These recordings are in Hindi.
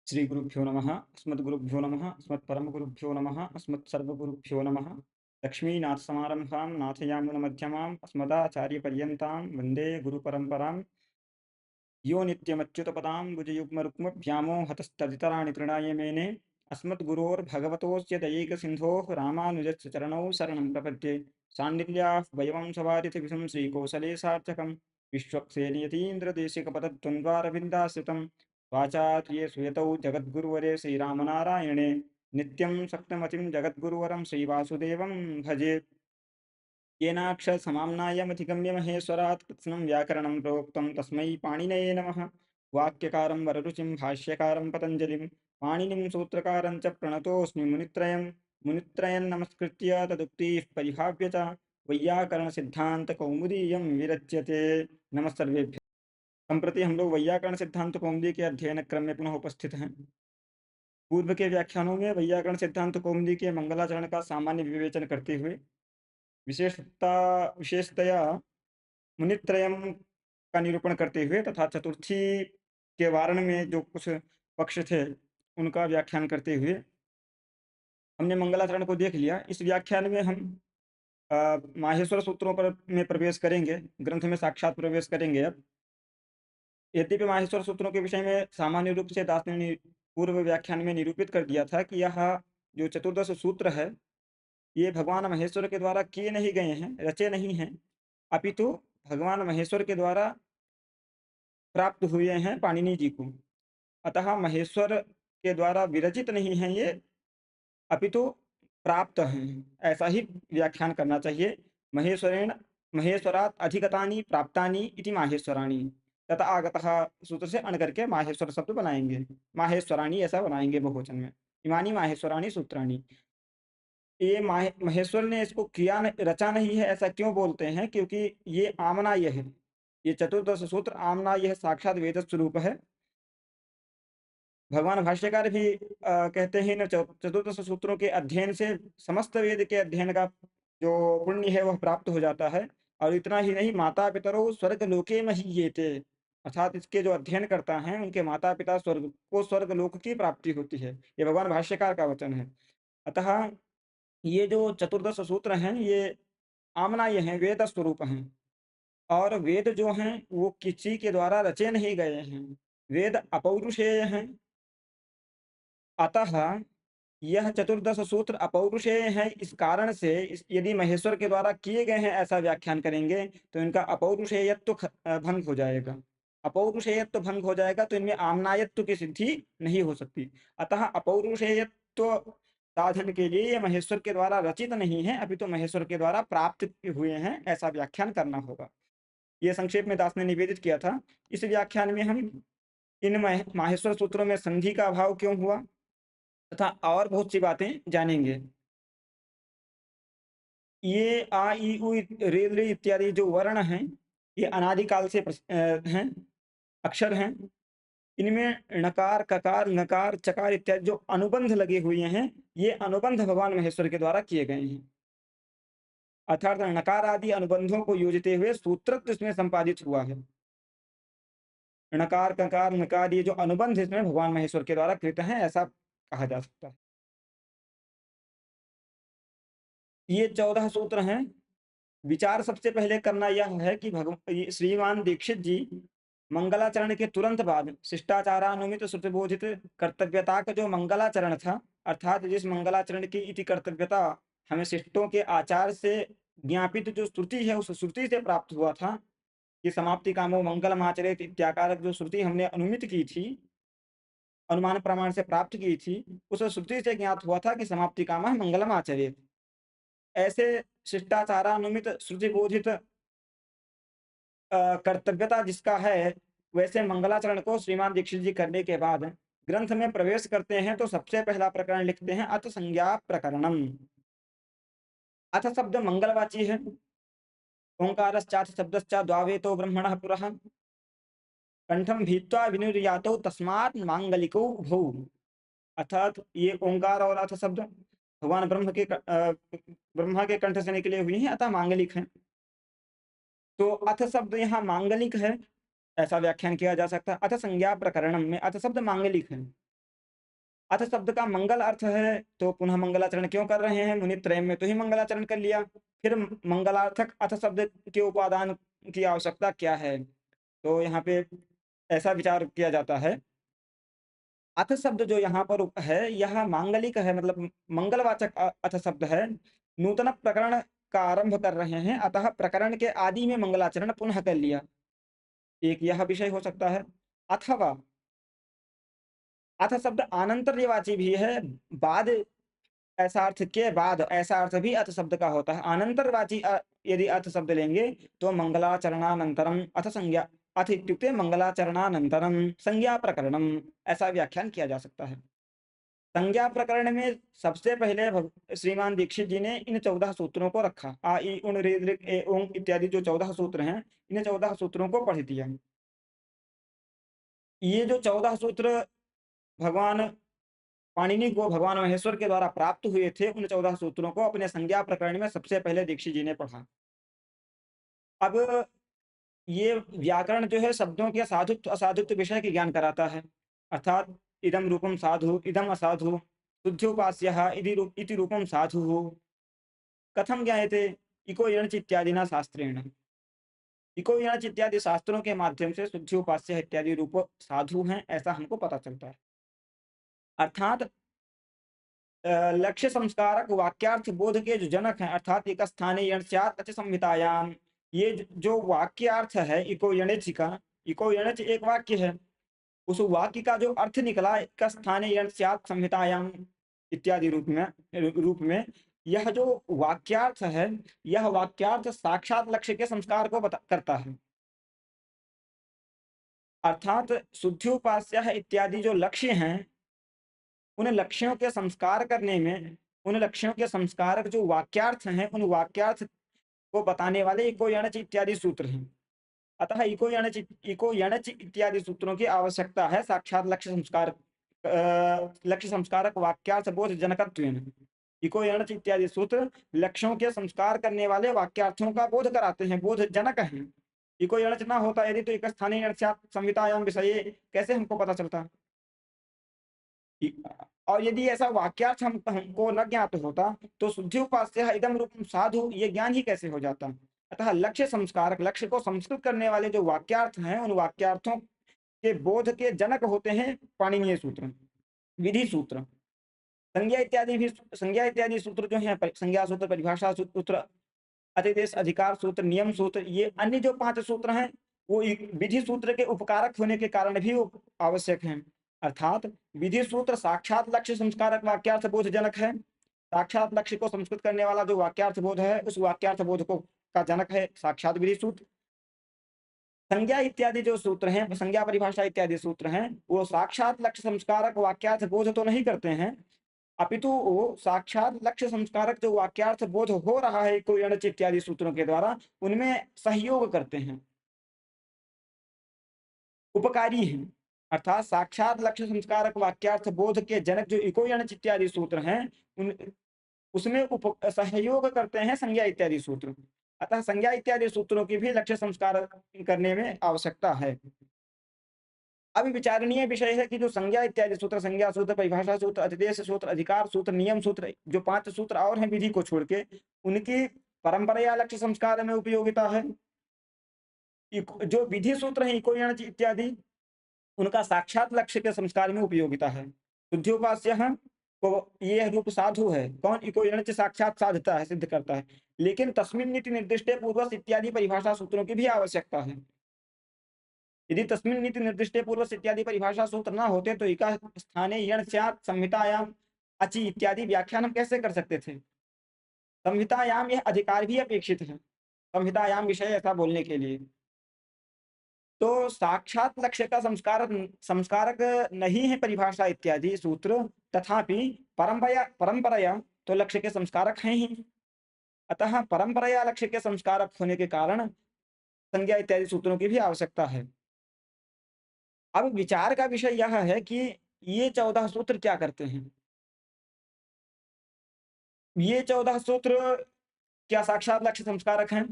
श्री गुरुभ्यो नमः अस्मद्गुरुभ्यो नमः अस्मत्परमगुरुभ्यो नमः अस्मत्सर्वगुरुभ्यो नमः लक्ष्मीनाथसमारम्भां नाथयामुनमध्यमाम् अस्मदाचार्यपर्यन्तां वन्दे गुरुपरम्परां यो नित्यमच्युतपदाम्बुजयुग्मरुक्मव्यामोहतस्तदितराणि तृणाय मेने अस्मद्गुरोर्भगवतोऽस्य दयैकसिन्धोः रामानुजस्य चरणौ शरणं प्रपद्ये सान्निध्याः वयवंशवारिधिविषं श्रीकौसले सार्थकं विश्वक्सेनयतीन्द्रदेशिकपदद्वन्द्वारविन्दाश्रितं वाचार्ये सुयतौ जगद्गुरुवरे श्रीरामनारायणे नित्यं सप्तमतिं जगद्गुरुवरं श्रीवासुदेवं भजे येनाक्षरसमाम्नायमधिगम्य महेश्वरात् कृत्स्नं व्याकरणं प्रोक्तं तस्मै पाणिनये नमः। वाक्यकारं वररुचिं भाष्यकारं पतञ्जलिं पाणिनिं सूत्रकारं च प्रणतोऽस्मि मुनित्रयं नमस्कृत्य तदुक्तिः परिभाव्य च वैयाकरणसिद्धान्तकौमुदीयं विरच्यते। नमः सर्वेभ्यः। सम्प्रति हम लोग वैयाकरण सिद्धांत कौमुदी के अध्ययन क्रम में पुनः उपस्थित हैं। पूर्व के व्याख्यानों में वैयाकरण सिद्धांत कौमुदी के मंगलाचरण का सामान्य विवेचन करते हुए विशेषतया मुनित्रयम का निरूपण करते हुए तथा चतुर्थी के वारण में जो कुछ पक्ष थे उनका व्याख्यान करते हुए हमने मंगलाचरण को देख लिया। इस व्याख्यान में हम माहेश्वर सूत्रों पर में प्रवेश करेंगे, ग्रंथ में साक्षात प्रवेश करेंगे। अब यद्यपि माहेश्वर सूत्रों के विषय में सामान्य रूप से दास ने पूर्व व्याख्यान में निरूपित कर दिया था कि यह जो चतुर्दश सूत्र है ये भगवान महेश्वर के द्वारा किए नहीं गए हैं, रचे नहीं हैं, अपितु भगवान महेश्वर के द्वारा प्राप्त हुए हैं पाणिनि जी को। अतः महेश्वर के द्वारा विरचित नहीं हैं ये, अपितु प्राप्त हैं, ऐसा ही व्याख्यान करना चाहिए। महेश्वरेण महेश्वरात् अधिगतानि प्राप्तानि इति माहेश्वराणि तथा आगतः सूत्र से अण करके माहेश्वर शब्द बनाएंगे, माहेश्वराणि ऐसा बनाएंगे बहुवचन में। इमानी माहेश्वराणि सूत्राणि। ये महेश्वर ने इसको किया रचा नहीं है ऐसा क्यों बोलते हैं? क्योंकि ये आमनाय है, ये चतुर्दश सूत्र आमनाय साक्षात वेद स्वरूप है। भगवान भाष्यकार भी कहते हैं न चतुर्दश सूत्रों के अध्ययन से समस्त वेद के अध्ययन का जो पुण्य है वह प्राप्त हो जाता है। और इतना ही नहीं, माता पितरो स्वर्ग लोके महीयेते, अर्थात इसके जो अध्ययन करता है उनके माता पिता स्वर्ग लोक की प्राप्ति होती है। ये भगवान भाष्यकार का वचन है। अतः ये जो चतुर्दश सूत्र हैं ये आमनाय हैं, वेद स्वरूप हैं। और वेद जो हैं वो किसी के द्वारा रचे नहीं गए हैं, वेद अपौरुषेय हैं। अतः यह चतुर्दश सूत्र अपौरुषेय है। इस कारण से यदि महेश्वर के द्वारा किए गए हैं ऐसा व्याख्यान करेंगे तो इनका अपौरुषेयत्व भंग हो जाएगा। अपौरुषेयत्व भंग हो जाएगा तो इनमें आमनायत्व की सिद्धि नहीं हो सकती। अतः अपौरुषेयत्व साधन के लिए ये महेश्वर के द्वारा रचित नहीं है, अभी तो महेश्वर के द्वारा प्राप्त हुए हैं, ऐसा व्याख्यान करना होगा। ये संक्षेप में दास ने निवेदित किया था। इस व्याख्यान में हम इन माहेश्वर सूत्रों में संधि का अभाव क्यों हुआ तथा और बहुत सी बातें जानेंगे। ये आ ई उ रे रे इत्यादि जो वर्ण हैं ये अनादिकाल से हैं, अक्षर हैं। इनमें णकार ककार नकार चकार इत्यादि जो अनुबंध लगे हुए हैं ये अनुबंध भगवान महेश्वर के द्वारा किए गए हैं। अर्थात णकार आदि अनुबंधों को योजते हुए सूत्रत्व इसमें संपादित हुआ है। णकार ककार नकार ये जो अनुबंध इसमें भगवान महेश्वर के द्वारा कृत हैं ऐसा कहा जा सकता है। ये 14 सूत्र हैं। विचार सबसे पहले करना यह है कि श्रीमान दीक्षित जी मंगलाचरण के तुरंत बाद शिष्टाचारानुमित श्रुतिबोधित कर्तव्यता का जो मंगलाचरण था, अर्थात जिस मंगलाचरण की इति कर्तव्यता हमें शिष्टों के आचार से ज्ञापित जो श्रुति है उस श्रुति से प्राप्त हुआ था कि समाप्ति कामो मंगलम आचरेत इत्याकारक जो श्रुति हमने अनुमित की थी, अनुमान प्रमाण से प्राप्त की थी, उस श्रुति से ज्ञात हुआ था कि समाप्ति काम मंगलम आचरेत। ऐसे शिष्टाचारानुमित श्रुतिबोधित कर्तव्यता जिसका है, वैसे मंगलाचरण को श्रीमान दीक्षित जी करने के बाद ग्रंथ में प्रवेश करते हैं तो सबसे पहला प्रकरण लिखते हैं अथ संज्ञा प्रकरणम। अथ शब्द मंगलवाची है। ओंकारश्चाथ शब्दश्च द्वावेतो ब्रह्मणः पुरः कंठम भीत्वा विनिर्यातो तस्मात् मांगलिको उभौ। अर्थात ये ओंकार और अथ शब्द भगवान ब्रह्मा के कंठ से निकले हुए हैं, अतः मांगलिक हैं। तो अथ शब्द यहाँ मांगलिक है ऐसा व्याख्यान किया जा सकता है। अथ संज्ञा प्रकरणम में अथ शब्द मांगलिक है। अथ शब्द का मंगल अर्थ है, तो पुनः मंगलाचरण क्यों कर रहे हैं? मुनित्रय में तो ही मंगलाचरण कर लिया। फिर मंगलार्थक अथ शब्द के उपादान की आवश्यकता क्या है? तो यहाँ पे ऐसा विचार किया जाता है, अथ शब्द जो यहाँ पर है, यह मांगलिक है, मतलब मंगलवाचक अथ शब्द है। नूतन प्रकरण का आरंभ कर रहे हैं, अतः प्रकरण के आदि में मंगलाचरण पुनः कर लिया। एक यह विषय हो सकता है। अथवा अथ शब्द आनंतर्यवाची भी है। बाद ऐसा अर्थ के बाद ऐसा अर्थ भी अथ शब्द का होता है। अनंतरवाची यदि अथ शब्द लेंगे तो मंगलाचरणानंतरम अथ संज्ञा, अथ इत्युक्ते मंगलाचरणानंतरम संज्ञा प्रकरणम, ऐसा व्याख्यान किया जा सकता है। संज्ञा प्रकरण में सबसे पहले श्रीमान दीक्षित जी ने इन 14 सूत्रों को रखा। आ ई उण रे ऋ ए ओं इत्यादि जो 14 सूत्र हैं, इन 14 सूत्रों को पढ़ दिया। ये जो 14 सूत्र भगवान पाणिनि को भगवान महेश्वर के द्वारा प्राप्त हुए थे, उन 14 सूत्रों को अपने संज्ञा प्रकरण में सबसे पहले दीक्षित जी ने पढ़ा। अब ये व्याकरण जो है शब्दों के साधुत्व असाधुत्व विषय के ज्ञान कराता है। अर्थात इदम रूपम साधु, इदम असाधु, शुद्ध्योपास्यः इति रूपम साधु कथम ज्ञायते? इको यणच इत्यादिना शास्त्रेण। इको यणच इत्यादि शास्त्रों के माध्यम से शुद्ध्योपास्य इत्यादि रूप साधु हैं, ऐसा हमको पता चलता है। अर्थात लक्ष्य संस्कारक वाक्यार्थ बोध के जो जनक हैं, अर्थात एक स्थाने यण स्यात् अच संहितायाम, ये जो वाक्यार्थ है इको यणिच का, इको यणिच एक वाक्य है, उस वाक्य का जो अर्थ निकला एक स्थाने यण स्यात् संहितायाम इत्यादि रूप में यह जो वाक्यार्थ है, यह वाक्यार्थ साक्षात लक्ष्य के संस्कार को करता है। अर्थात शुद्ध्योपास्य इत्यादि जो लक्ष्य हैं, उन लक्ष्यों के संस्कार करने में, उन लक्ष्यों के संस्कारक जो वाक्यार्थ हैं, उन वाक्यार्थ को बताने वाले इको यणच इत्यादि सूत्र हैं। अतः इको यणच इत्यादि सूत्रों की आवश्यकता है साक्षात लक्ष्य संस्कारक वाक्यार्थ बोध जनकत्वेन। इको यणच इत्यादि सूत्र लक्ष्यों के संस्कार करने वाले वाक्यार्थों का बोध कराते हैं, बोध जनक हैं। इको यणच ना होता यदि तो एक स्थानीय यण स्यात् संहितायां विषये कैसे हमको पता चलता? और यदि ऐसा वाक्यार्थ हमको न ज्ञात होता तो शुद्धि उपास्य इदम रूपम साधु ये ज्ञान ही कैसे हो जाता? अतः लक्ष्य संस्कारक, लक्ष्य को संस्कृत करने वाले जो वाक्यार्थ हैं, उन वाक्यार्थों के बोध के जनक होते हैं पाणिनीय सूत्र, विधि सूत्र। संज्ञा इत्यादि सूत्र जो है, संज्ञा सूत्र, परिभाषा सूत्र, अतिदेश अधिकार सूत्र, नियम सूत्र, ये अन्य जो 5 सूत्र हैं, वो विधि सूत्र के उपकारक होने के कारण भी आवश्यक हैं। अर्थात विधि सूत्र साक्षात लक्ष्य संस्कारक वाक्यार्थ बोध जनक है। साक्षात लक्ष्य को संस्कृत करने वाला जो वाक्यार्थ बोध है, उस वाक्यार्थ बोध को का जनक है साक्षात विधि सूत्र। संज्ञा इत्यादि जो सूत्र हैं, संज्ञा परिभाषा इत्यादि सूत्र हैं, वो साक्षात लक्ष्य संस्कारक वाक्यार्थ बोध तो नहीं करते हैं, अपितु वो साक्षात लक्ष्य संस्कारक जो वाक्यार्थ बोध हो रहा है कोई अणच इत्यादि सूत्रों के द्वारा, उनमें सहयोग करते हैं, उपकारी हैं। अर्थात साक्षात लक्ष्य संस्कारक वाक्यार्थ बोध के जनक जो इको यणच इत्यादि सूत्र हैं, उन उसमें सहयोग करते हैं संज्ञा इत्यादि सूत्र। अतः संज्ञा इत्यादि सूत्रों की भी लक्ष्य संस्कार करने में आवश्यकता है। अभी विचारणीय विषय है कि जो संज्ञा इत्यादि सूत्र, संज्ञा सूत्र, परिभाषा सूत्र, अधिदेश सूत्र, अधिकार सूत्र, नियम सूत्र, जो 5 सूत्र और हैं विधि को छोड़ के, उनकी परंपरा या लक्ष्य संस्कार में उपयोगिता है। जो विधि सूत्र हैं इको यणच इत्यादि, उनका साक्षात लक्ष्य के संस्कार में उपयोगिता है। शुद्ध्योपास्य को ये रूप साधु है, कौन? इको यणच साक्षात साधता है, सिद्ध करता है। लेकिन तस्मिन् नीति निर्दिष्टे पूर्वस इत्यादि परिभाषा सूत्रों की भी आवश्यकता है। यदि तस्मिन् नीति निर्दिष्टे पूर्वस इत्यादि परिभाषा सूत्र ना होते तो इका स्थाने यण स्यात् संहितायाम अचि इत्यादि व्याख्यान हम कैसे कर सकते थे? संहितायाम यह अधिकार भी अपेक्षित है, संहितायाम विषय ऐसा बोलने के लिए। तो साक्षात लक्ष्य का संस्कारक नहीं है परिभाषा इत्यादि सूत्र, तथापि परंपराया तो लक्ष्य के संस्कारक हैं ही। अतः परंपराया लक्ष्य के संस्कारक होने के कारण संज्ञा इत्यादि सूत्रों की भी आवश्यकता है। अब विचार का विषय यह है कि ये 14 सूत्र क्या करते हैं? ये 14 सूत्र क्या साक्षात लक्ष्य संस्कारक हैं?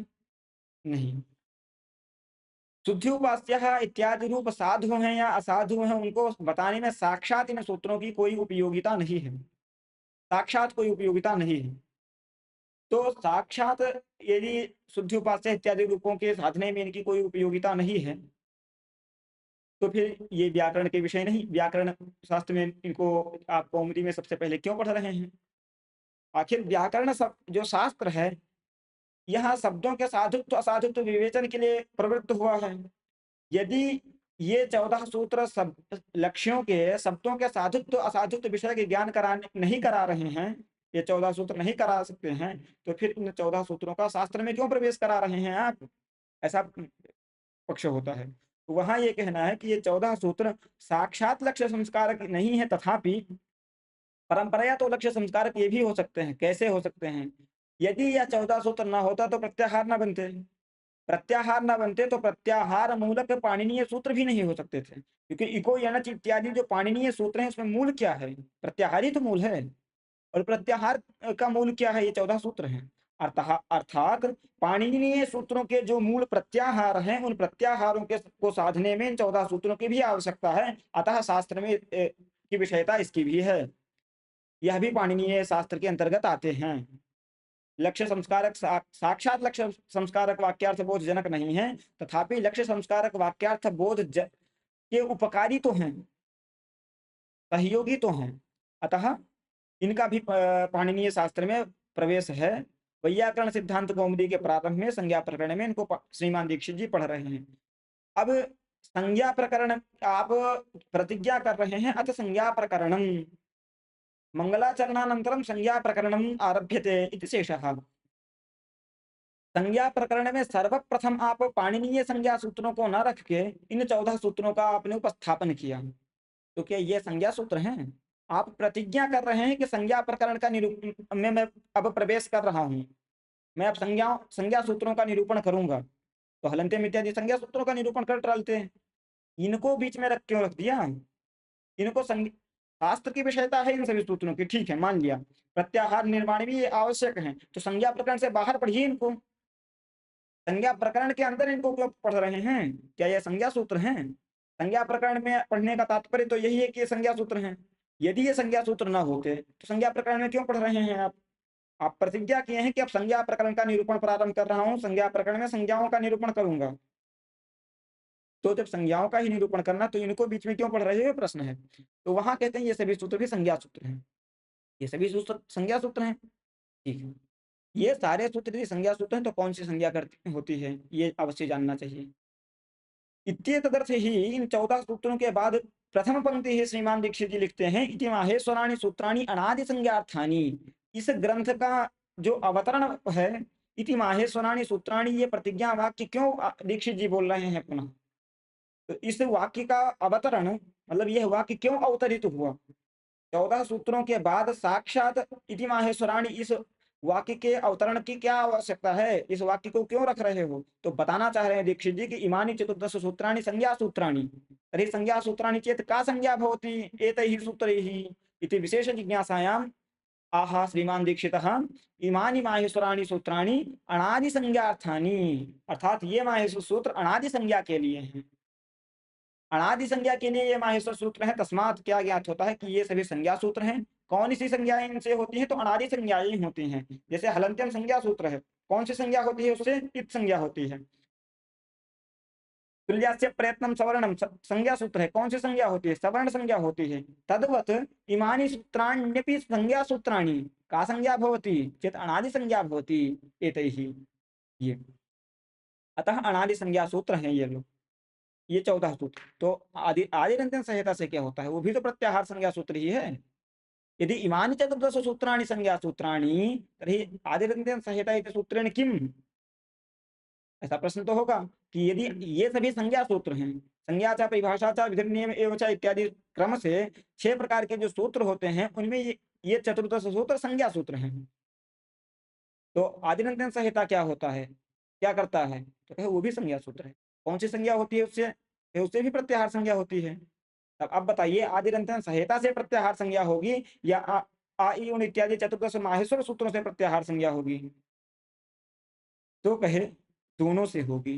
नहीं। शुद्धि उपास्य इत्यादि रूप साधु हैं या असाधु हैं, उनको बताने में साक्षात इन सूत्रों की कोई उपयोगिता नहीं है, साक्षात कोई उपयोगिता नहीं है। तो साक्षात यदि शुद्धि उपास्य इत्यादि रूपों के साधने में इनकी कोई उपयोगिता नहीं है, तो फिर ये व्याकरण के विषय नहीं। व्याकरण शास्त्र में इनको आप कौमुदी में सबसे पहले क्यों पढ़ रहे हैं? आखिर व्याकरण सब जो शास्त्र है, यहाँ शब्दों के साधुत्व असाधुत्व विवेचन के लिए प्रवृत्त हुआ है। यदि ये 14 सूत्र सब लक्ष्यों के शब्दों के साधुत्व असाधुत्व विषय के ज्ञान कराने नहीं करा रहे हैं, ये 14 सूत्र नहीं करा सकते हैं, तो फिर इन 14 सूत्रों का शास्त्र में क्यों प्रवेश करा रहे हैं आप? ऐसा पक्ष होता है। तो वहाँ ये कहना है कि ये 14 सूत्र साक्षात लक्ष्य संस्कारक नहीं है, तथापि परंपराया तो लक्ष्य संस्कारक ये भी हो सकते हैं। कैसे हो सकते हैं? यदि यह 14 सूत्र ना होता तो प्रत्याहार ना बनते। प्रत्याहार ना बनते तो प्रत्याहार मूलक पाणिनीय सूत्र भी नहीं हो सकते थे, क्योंकि इको यणच इत्यादि जो पाणिनीय सूत्र हैं उसमें मूल क्या है? प्रत्याहार ही तो मूल है। और प्रत्याहार का मूल क्या है? ये 14 सूत्र हैं। अर्थात पाणिनीय सूत्रों के जो मूल प्रत्याहार हैं, उन प्रत्याहारों के को साधने में इन 14 सूत्रों की भी आवश्यकता है। अतः शास्त्र में की विषयता इसकी भी है। यह भी पाणिनीय शास्त्र के अंतर्गत आते हैं। लक्ष्य संस्कारक साक्षात लक्ष्य संस्कारक वाक्यार्थ बोध जनक नहीं है, तथापि लक्ष्य संस्कारक वाक्यार्थ बोध के उपकारी तो हैं, सहयोगी तो हैं। अतः इनका भी पाणिनीय शास्त्र में प्रवेश है। वैयाकरण सिद्धांत कौमुदी के प्रारंभ में संज्ञा प्रकरण में इनको श्रीमान दीक्षित जी पढ़ रहे हैं। अब संज्ञा प्रकरण आप प्रतिज्ञा कर रहे हैं, अथ संज्ञा प्रकरणम मंगलाचरणानंतरम संज्ञा प्रकरणम आरभ्यते इति शेषः। संज्ञा प्रकरण में सर्वप्रथम आप पाणिनीय संज्ञा सूत्रों को न रख के इन 14 सूत्रों का आपने उपस्थापन किया। तो क्या ये संज्ञा सूत्र हैं? आप प्रतिज्ञा कर रहे हैं कि संज्ञा प्रकरण का निरूपण में मैं अब प्रवेश कर रहा हूं, मैं अब संज्ञा सूत्रों का निरूपण करूंगा। तो हलन्ते इत्यादि संज्ञा सूत्रों का निरूपण कर डालते हैं। इनको बीच में रख क्यों रख दिया? इनको शास्त्र की विषयता है इन सभी सूत्रों की, ठीक है, मान लिया। प्रत्याहार निर्माण भी ये आवश्यक है, तो संज्ञा प्रकरण से बाहर पढ़िए इनको। संज्ञा प्रकरण के अंदर इनको क्यों पढ़ रहे हैं? क्या ये संज्ञा सूत्र हैं? संज्ञा प्रकरण में पढ़ने का तात्पर्य तो यही है कि ये संज्ञा सूत्र हैं। यदि ये संज्ञा सूत्र ना होते तो संज्ञा प्रकरण में क्यों पढ़ रहे हैं आप? आप प्रतिज्ञा किए हैं कि अब संज्ञा प्रकरण का निरूपण प्रारंभ कर रहा हूं, संज्ञा प्रकरण में संज्ञाओं का निरूपण करूंगा। तो जब संज्ञाओं का ही निरूपण करना, तो इनको बीच में क्यों पढ़ रहे हो, प्रश्न है। तो वहां कहते हैं ये सभी सूत्र भी संज्ञा सूत्र हैं, ये सभी सूत्र संज्ञा सूत्र हैं। ठीक है, ये सारे सूत्र यदि संज्ञा सूत्र हैं तो कौन सी संज्ञा करती होती है, ये अवश्य जानना चाहिए। इत्येतदर्थ ही इन 14 सूत्रों के बाद प्रथम पंक्ति ही श्रीमान दीक्षित जी लिखते हैं, इति माहेश्वराणि सूत्राणि अनादि संज्ञार्थानि। इस ग्रंथ का जो अवतरण है, इति माहेश्वराणि सूत्राणि, ये प्रतिज्ञा वाक्य क्यों दीक्षित जी बोल रहे हैं पुनः? तो इस वाक्य का अवतरण मतलब यह वाक्य क्यों अवतरित हुआ? 14 सूत्रों के बाद साक्षात इति माहेश्वराणि, इस वाक्य के अवतरण की क्या आवश्यकता है? इस वाक्य को क्यों रख रहे हो? तो बताना चाह रहे हैं दीक्षित जी कि इमानि चतुर्दश सूत्राणि संज्ञा सूत्राणि, तर्हि संज्ञा सूत्राणि चेत का संज्ञा भवति एतैः सूत्रैः इति विशेष जिज्ञासायाम् आह श्रीमान दीक्षितः इमानि माहेश्वराणि सूत्राणि अनादि संज्ञार्थानि, अर्थात ये माहेश्वर सूत्र अनादि संज्ञा के लिए हैं। अनादि संज्ञा के लिए ये माहेश्वर सूत्र है। तस्मात क्या ज्ञात होता है कि ये सभी संज्ञा सूत्र हैं। कौन सी संज्ञाएं इनसे होती हैं? तो अनादि संज्ञाएं होती हैं। जैसे हलंत्यम संज्ञा सूत्र है, कौन सी संज्ञा होती है उससे? इत संज्ञा होती है। तुल्यास्य प्रयत्नम सवर्णम संज्ञा सूत्र है, कौन सी संज्ञा होती है? सवर्ण संज्ञा होती है। तद्वत इमानि सूत्राण्यपि संज्ञा सूत्राणि का संज्ञा भवति चेत अनादि संज्ञा भवति एतैः। ये अतः अनादि संज्ञा सूत्र हैं ये लोग, ये 14 सूत्र। तो आदि आदिरंजन संहिता से क्या होता है? वो भी तो प्रत्याहार संज्ञा सूत्र ही है। यदि इमानि चतुर्दश सूत्राणि संज्ञा सूत्राणि तर्हि आदिरंजन संहिता इति सूत्रेण किम? ऐसा प्रश्न तो होगा कि यदि ये सभी संज्ञा सूत्र हैं, संज्ञा चा परिभाषा चा विधि नियम एवं चा इत्यादि क्रम से 6 प्रकार के जो सूत्र होते हैं, उनमें ये चतुर्दश सूत्र संज्ञा सूत्र हैं। तो आदिरंजन संहिता क्या होता है, क्या करता है? तो वो भी संज्ञा सूत्र है। कौन सी संज्ञा होती है उससे? उससे भी प्रत्याहार संज्ञा होती है। तब अब बताइए, आदिरंजन संहिता से प्रत्याहार संज्ञा होगी या आ इ उन इत्यादि चतुर्दश माहेश्वर सूत्रों से प्रत्याहार संज्ञा होगी? तो कहे दोनों से होगी।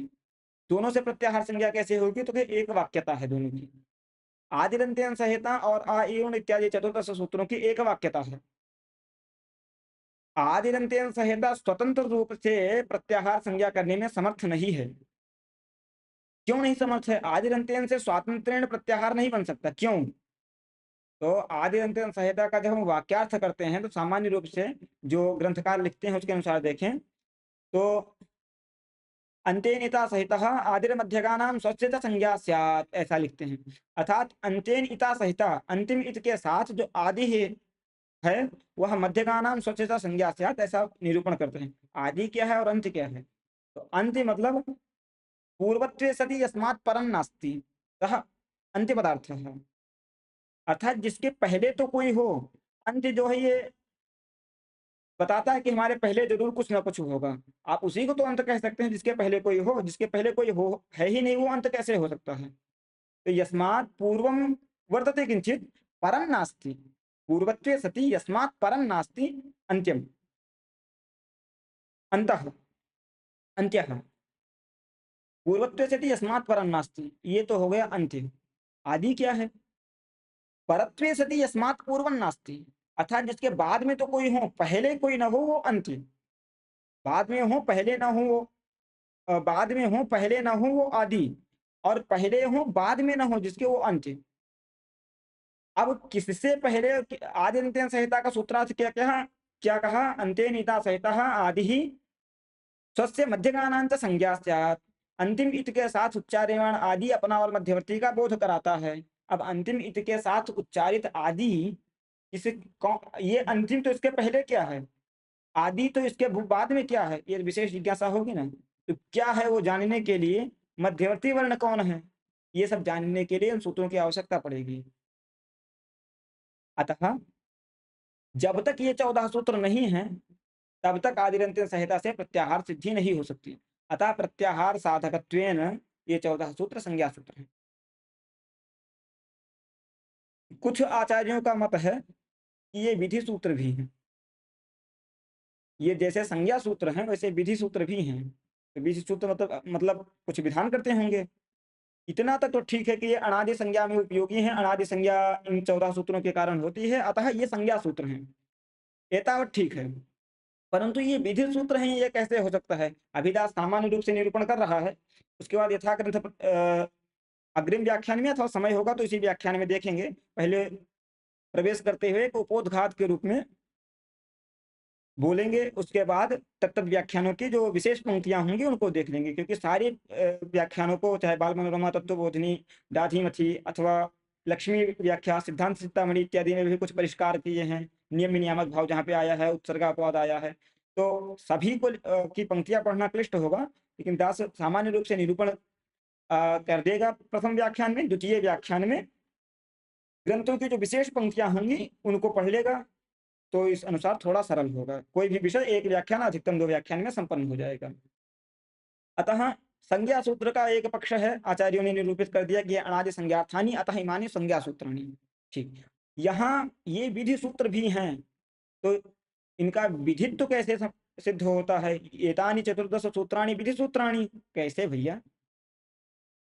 दोनों से प्रत्याहार संज्ञा कैसे होगी, तो फिर एक वाक्यता है दोनों की। आदिरंत्यन संहिता और आ एवं इत्यादि चतुर्दश सूत्रों की एक वाक्यता है। आदिरंत्यन संहिता स्वतंत्र रूप से प्रत्याहार संज्ञा करने में समर्थ नहीं है। क्यों नहीं समर्थ है? आदिरंत्यन से स्वातंत्र्य प्रत्याहार नहीं बन सकता। क्यों? तो आदिरंत्यन संहिता का जब हम वाक्यार्थ करते हैं तो सामान्य रूप से जो ग्रंथकार लिखते हैं उसके अनुसार देखें तो अंतेन सहितः आदिर्मध्यगानां स्वस्य च संज्ञा स्यात्, ऐसा लिखते हैं। अर्थात अंतेन इता सहिता, अंतिम इत के साथ जो आदि है वह मध्यगानां स्वस्य च संज्ञा स्यात्, ऐसा निरूपण करते हैं। आदि क्या है और अंत क्या है? तो अंत मतलब पूर्वत्वे सति यस्मात् परं नास्ति, अतः अंत्य पदार्थ है। अर्थात जिसके पहले तो कोई हो, अंत जो है ये बताता है कि हमारे पहले जरूर कुछ ना कुछ होगा। आप उसी को तो अंत कह सकते हैं जिसके पहले कोई हो। जिसके पहले कोई हो है ही नहीं, वो अंत कैसे हो सकता है? तो यस्मात् पूर्वम वर्तते किंचित परम नास्ति, पूर्वत्वे सति यस्मात् परम नास्ति अंत्यम, अंतः, अंत्यः। पूर्वत्वे सति यस्मात् परम नास्ति, ये तो हो गया अंत्य। आदि क्या है? परत्वे सति यस्मात् पूर्वम नास्ति, अर्थात जिसके बाद में तो कोई हो, पहले कोई ना हो वो अंत्य। बाद में हो पहले ना हो वो बाद में हो पहले ना हो वो आदि, और पहले हो बाद में ना हो जिसके वो अंत्य। अब किससे पहले आदि अंत्यन संहिता का सूत्रार्थ क्या क्या क्या कहा? अंत्यनीता संहिता आदि ही स्वस्य मध्यगानांत संज्ञा स्यात्। अंतिम इत के साथ उच्चार्यमाण आदि अपना और मध्यवर्ती का बोध कराता है। अब अंतिम इत के साथ उच्चारित आदि इसे ये अंतिम तो इसके पहले क्या है, आदि तो इसके बाद में क्या है, ये विशेष जिज्ञासा होगी ना। तो क्या है वो जानने के लिए मध्यवर्ती वर्ण कौन है, ये सब जानने के लिए उन सूत्रों की आवश्यकता पड़ेगी। अतः जब तक ये 14 सूत्र नहीं है तब तक आदिरंत्यन संहिता से प्रत्याहार सिद्धि नहीं हो सकती। अतः प्रत्याहार साधकत्वेन ये 14 सूत्र संज्ञा सूत्र हैं। कुछ आचार्यों का मत है कि ये विधि सूत्र भी हैं। ये जैसे संज्ञा सूत्र हैं वैसे विधि सूत्र भी हैं। तो विधि सूत्र मतलब कुछ विधान करते होंगे। इतना तक तो ठीक है कि ये अनादि संज्ञा में उपयोगी है। अनादि संज्ञा इन 14 सूत्रों के कारण होती है, अतः ये संज्ञा सूत्र हैं, एतावत ठीक है। परंतु ये विधि सूत्र हैं, ये कैसे हो सकता है? अभिदास सामान्य रूप से निरूपण कर रहा है। उसके बाद यथाग्रंथ अग्रिम व्याख्यान में अथवा समय होगा तो इसी व्याख्यान में देखेंगे। पहले प्रवेश करते हुए एक उपोद्घात के रूप में बोलेंगे, उसके बाद तत्त व्याख्यानों की जो विशेष पंक्तियां होंगी उनको देख लेंगे। क्योंकि सारे व्याख्यानों को, चाहे बाल मनोरमा, तत्वबोधिनी, दाधीमथी अथवा लक्ष्मी व्याख्या, सिद्धांत चिंतामणि इत्यादि में भी कुछ परिष्कार किए हैं। नियम नियामक भाव जहाँ पे आया है, उत्सर्गापवाद आया है, तो सभी को की पंक्तियां पढ़ना क्लिष्ट होगा। लेकिन दास सामान्य रूप से निरूपण कर देगा प्रथम व्याख्यान में। द्वितीय व्याख्यान में ग्रंथों की जो विशेष पंक्तियां होंगी उनको पढ़ लेगा, तो इस अनुसार थोड़ा सरल होगा। कोई भी विषय एक व्याख्यान, अधिकतम 2 व्याख्यान में संपन्न हो जाएगा। अतः संज्ञा सूत्र का एक पक्ष है, आचार्यों ने निरूपित कर दिया कि अनादि संज्ञार्थानी अतः इमानी संज्ञा सूत्राणी। ठीक, यहाँ ये विधि सूत्र भी हैं, तो इनका विधित्व कैसे सिद्ध होता है? एतानि चतुर्दश सूत्राणि विधि सूत्राणि, कैसे भैया?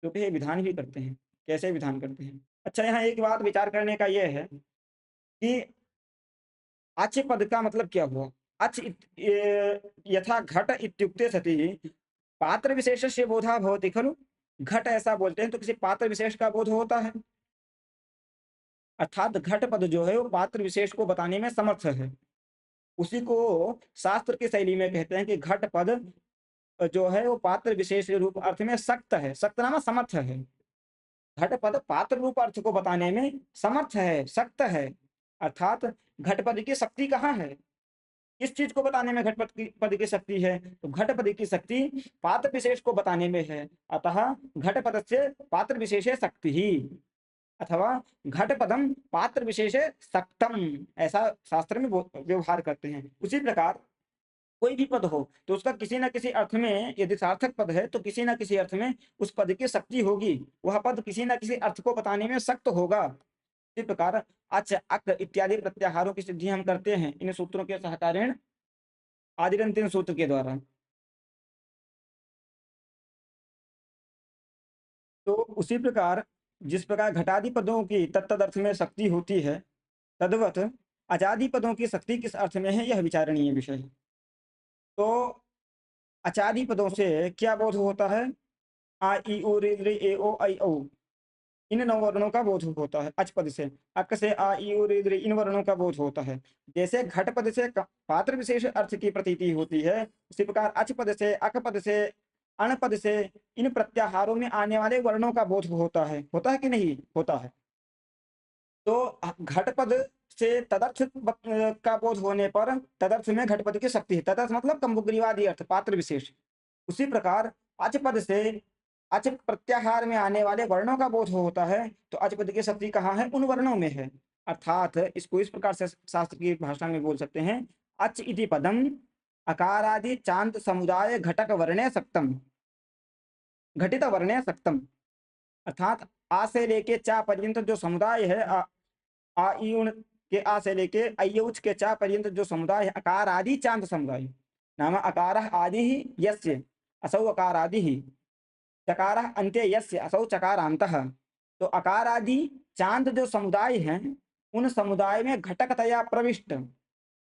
क्योंकि ये विधान भी करते हैं। कैसे विधान करते हैं? अच्छा, यहाँ एक बात विचार करने का यह है कि अच पद का मतलब क्या हुआ? यथा घट इत्युक्ते सति पात्र विशेषस्य बोधा भवति खलु। घट ऐसा बोलते हैं तो किसी पात्र विशेष का बोध होता है। अर्थात घट पद जो है वो पात्र विशेष को बताने में समर्थ है। उसी को शास्त्र की शैली में कहते हैं कि घट पद जो है वो पात्र विशेष रूप अर्थ में सक्त है। सक्त नाम समर्थ है। घट पद पात्र रूप अर्थ को बताने में समर्थ है, सक्त है। अर्थात घट पद की शक्ति कहाँ है? किस चीज को बताने में घट पद की शक्ति है? तो घट पद की शक्ति पात्र विशेष को बताने में है। अतः घट पद से पात्र विशेषे शक्ति ही, अथवा घट पदम पात्र विशेषे सक्तम, ऐसा शास्त्र में व्यवहार करते हैं। उसी प्रकार कोई भी पद हो तो उसका किसी न किसी अर्थ में, यदि सार्थक पद है तो किसी न किसी अर्थ में उस पद की शक्ति होगी। वह पद किसी न किसी अर्थ को बताने में सक्त होगा। इसी प्रकार अच अक इत्यादि प्रत्याहारों की सिद्धि हम करते हैं इन सूत्रों के सहकारेण, आदिरंत्यन सूत्र के द्वारा। तो उसी प्रकार जिस प्रकार घटादि पदों की तत्तद अर्थ में शक्ति होती है, तद्वत अजादि पदों की शक्ति किस अर्थ में है, यह विचारणीय विषय है। तो अचादि पदों से क्या बोध होता है? आ ई उ रे रे ए ओ ऐ औ, इन नौ वर्णों का बोध होता है। अच पद से, अक से आ ई उ रे रे, इन वर्णों का बोध होता है। जैसे घट पद से पात्र विशेष अर्थ की प्रतीति होती है, उसी प्रकार अच पद से, अक पद से, अण पद से इन प्रत्याहारों में आने वाले वर्णों का बोध होता है कि नहीं होता है। तो घट पद से तदर्थ का बोध होने पर तदर्थ में घट पद की शक्ति है। तदर्थ मतलब कंबुग्रीवादी अर्थ, पात्र विशेष। उसी प्रकार अच पद से अच प्रत्याहार में आने वाले वर्णों का बोध होता है, तो अच पद की शक्ति कहाँ है? उन वर्णों में है। अर्थात इसको इस प्रकार से शास्त्र की भाषा में बोल सकते हैं, अच इति पदम अकारादि चांद समुदाय घटक वर्णे सक्तम, घटित वर्णे सक्तम। अर्थात आ से लेके चा पर्यंत जो समुदाय है, आ ई उण के आ से लेके अयउच के चा पर्यंत जो समुदाय है, अकार आदि चांद समुदाय नाम अकार आदि ही यस्य असौ अकार आदि ही, चकार अंत्य यस्य असौ चकारांतः। तो अकार आदि चांद जो समुदाय हैं, उन समुदाय में घटकतया प्रविष्ट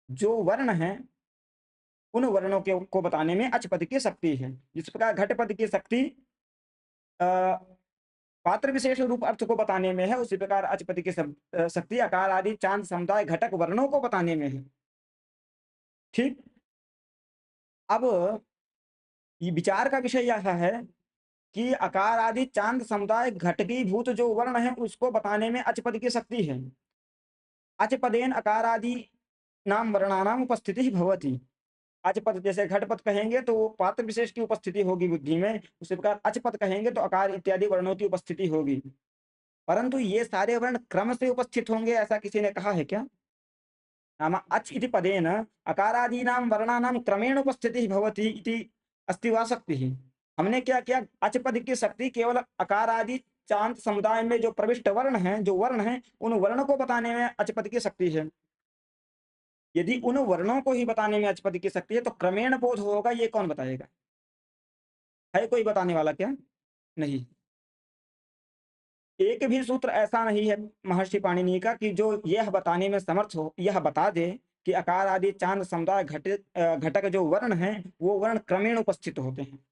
जो वर्ण हैं, उन वर्णों के को बताने में अच पद की शक्ति है। जिस प्रकार घट पद की शक्ति पात्र विशेष रूप अर्थ को बताने में है, उसी प्रकार अच पद की शक्ति अकार आदि चांद समुदाय घटक वर्णों को बताने में है। ठीक। अब ये विचार का विषय यह है कि अकार आदि चांद समुदाय घटकीभूत जो वर्ण है, उसको बताने में अच पद की शक्ति है। अच पदेन अकार आदि नाम वर्णानाम उपस्थिति भवति। अच पद जैसे घट पद कहेंगे तो वो पात्र विशेष की उपस्थिति होगी बुद्धि में, उसी प्रकार अच पद कहेंगे तो अकार इत्यादि वर्णों की उपस्थिति होगी। परंतु ये सारे वर्ण क्रम से उपस्थित होंगे, ऐसा किसी ने कहा है क्या? नाम अच इति पदेन अकारादीनां वर्णानां क्रमेण उपस्थितिः भवति इति अस्ति वा शक्तिः। हमने क्या किया, अच पद की शक्ति केवल अकार आदि चांद समुदाय में जो प्रविष्ट वर्ण हैं, जो वर्ण हैं, उन वर्ण को बताने में अच पद की शक्ति है। यदि उन वर्णों को ही बताने में अच पद की शक्ति है, तो क्रमेण बोध होगा, ये कौन बताएगा? है कोई बताने वाला क्या? नहीं। एक भी सूत्र ऐसा नहीं है महर्षि पाणिनि का कि जो यह बताने में समर्थ हो, यह बता दे कि आकार आदि चांद समुदाय घटक जो वर्ण हैं, वो वर्ण क्रमेण उपस्थित होते हैं।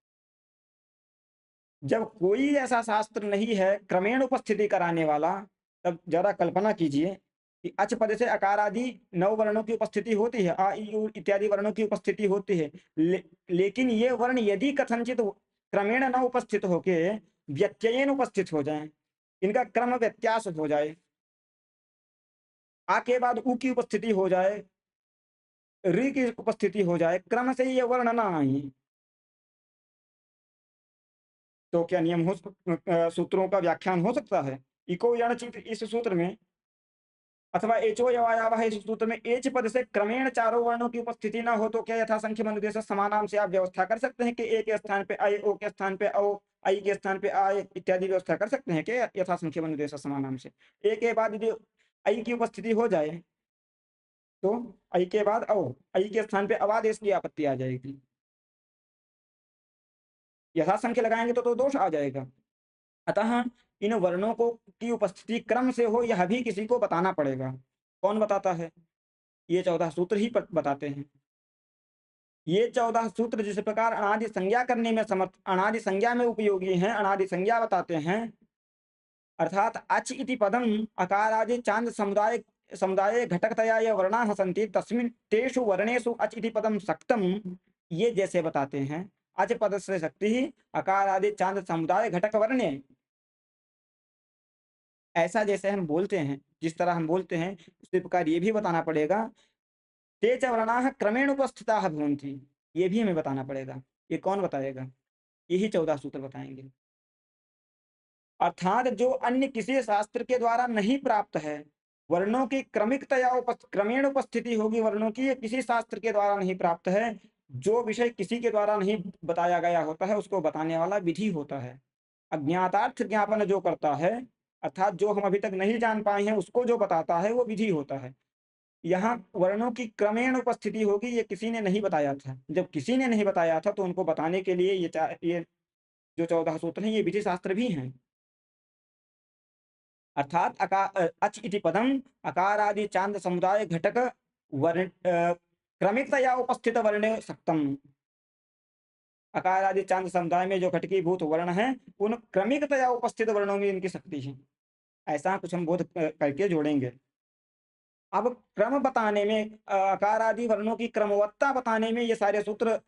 जब कोई ऐसा शास्त्र नहीं है क्रमेण उपस्थिति कराने वाला, तब जरा कल्पना कीजिए कि अच पद से आकार आदि 9 वर्णों की उपस्थिति होती है, आ ई उ इत्यादि वर्णों की उपस्थिति होती है। लेकिन ये वर्ण यदि कथनचित क्रमेण न उपस्थित होके व्यत्ययेन उपस्थित हो जाएं, इनका क्रम व्यत्यास हो जाए, आ के बाद उ की उपस्थिति हो जाए, ऋ की उपस्थिति हो जाए, क्रम से ये वर्ण ना आए, तो क्या नियम सूत्रों का व्याख्यान हो सकता है? इको यणचित इस सूत्र में, अथवा एचो यवायावः इस सूत्र में एच पद से क्रमेण चारों वर्णों की उपस्थिति ना हो, तो क्या यथा संख्य मनुदेश समानाम से आप व्यवस्था कर सकते हैं कि ए के स्थान पे आई, ओ के स्थान पे औ, आई के स्थान पे आए इत्यादि व्यवस्था कर सकते हैं क्या यथा संख्य मनुदेश समानाम से? ए के बाद यदि आई की उपस्थिति हो जाए, तो आई के बाद औ, आई के स्थान पे अवादेश की आपत्ति आ जाएगी। यथा संख्य लगाएंगे तो दोष आ जाएगा। अतः इन वर्णों को की उपस्थिति क्रम से हो, यह भी किसी को बताना पड़ेगा। कौन बताता है? ये 14 सूत्र ही बताते हैं। ये 14 सूत्र जिस प्रकार अनादि संज्ञा करने में समर्थ, अनादि संज्ञा में उपयोगी हैं, अनादि संज्ञा बताते हैं। अर्थात अच इति पदम अकारादि चांद समुदाय समुदाये घटकतया ये वर्णाः सन्ति तस्मिन् तेषु वर्णेषु अच इति पदम सक्तम, ये जैसे बताते हैं अच पद से शक्ति अकारादि चांद समुदाय घटक वर्णे, ऐसा जैसे हम बोलते हैं, जिस तरह हम बोलते हैं उसी प्रकार ये भी बताना पड़ेगा। ते च वर्णाः क्रमेण उपस्थिताः भवन्ति, ये भी हमें बताना पड़ेगा। ये कौन बताएगा? यही 14 सूत्र बताएंगे। अर्थात जो अन्य किसी शास्त्र के द्वारा नहीं प्राप्त है, वर्णों की क्रमिकतया क्रमेण उपस्थिति होगी वर्णों की, ये किसी शास्त्र के द्वारा नहीं प्राप्त है। जो विषय किसी के द्वारा नहीं बताया गया होता है, उसको बताने वाला विधि होता है। अज्ञातार्थ ज्ञापन जो करता है, अर्थात जो हम अभी तक नहीं जान पाए हैं उसको जो बताता है, वो विधि होता है। यहाँ वर्णों की क्रमेण उपस्थिति होगी, ये किसी ने नहीं बताया था। जब किसी ने नहीं बताया था, तो उनको बताने के लिए ये जो 14 सूत्र हैं, ये विधि शास्त्र भी हैं। अर्थात अच इति पदम अकारादि चांद समुदाय घटक वर्ण क्रमिकतया उपस्थित वर्णे सक्तम। अकार आदि चांद समुदाय में जो घटकीभूत वर्ण हैं उन क्रमिकतया उपस्थित वर्णों में इनकी शक्ति है। ऐसा कुछ हम बोध करके जोड़ेंगे। अब क्रम बताने में अकार आदि वर्णों की क्रमवत्ता बताने में ये सारे सूत्र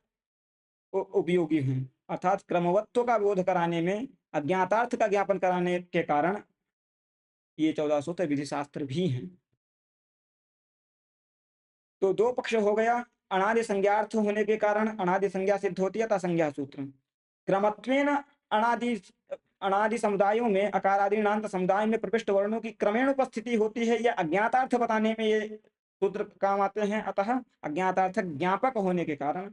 उपयोगी हैं। अर्थात क्रमवत्व का बोध कराने में, अज्ञातार्थ का ज्ञापन कराने के कारण ये 14 सूत्र विधि शास्त्र भी हैं। तो दो पक्ष हो गया। अनादि संज्ञार्थ होने के कारण अनादि संज्ञा सिद्ध होती है, संज्ञा सूत्र। क्रमत्वेन अनादि अनादि समुदायों में अकार आदि अनांत समुदाय में प्रविष्ट वर्णों की क्रमेण उपस्थिति होती है। यह अज्ञातार्थ बताने में ये सूत्र काम आते हैं। अतः अज्ञातार्थ ज्ञापक होने के कारण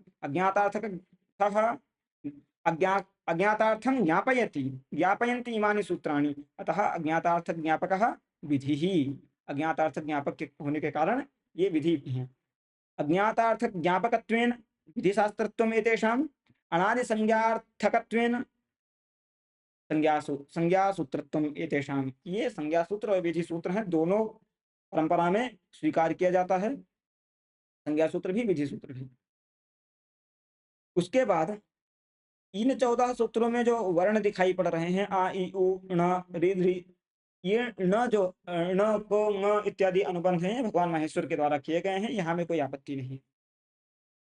अज्ञातार्थं ज्ञापयति ज्ञापयन्ति इमानि सूत्राणि। अतः अज्ञातार्थ ज्ञापकः विधिः। अज्ञातार्थ ज्ञापक होने के कारण ये विधि हैं। अज्ञातार्थ ज्ञापकत्वेन विधिशास्त्रत्वम् एतेषाम् अनादि संज्ञार्थकत्वेन संज्ञासूत्रत्वम् एतेषाम्। ये संज्ञा सूत्र और विधि सूत्र हैं, दोनों परंपरा में स्वीकार किया जाता है, संज्ञा सूत्र भी विधि सूत्र भी। उसके बाद इन 14 सूत्रों में जो वर्ण दिखाई पड़ रहे हैं आ ई उ ण ऋ ध्री, ये न जो ण को म इत्यादि अनुबंध हैं भगवान महेश्वर के द्वारा किए गए हैं। यहाँ में कोई आपत्ति नहीं।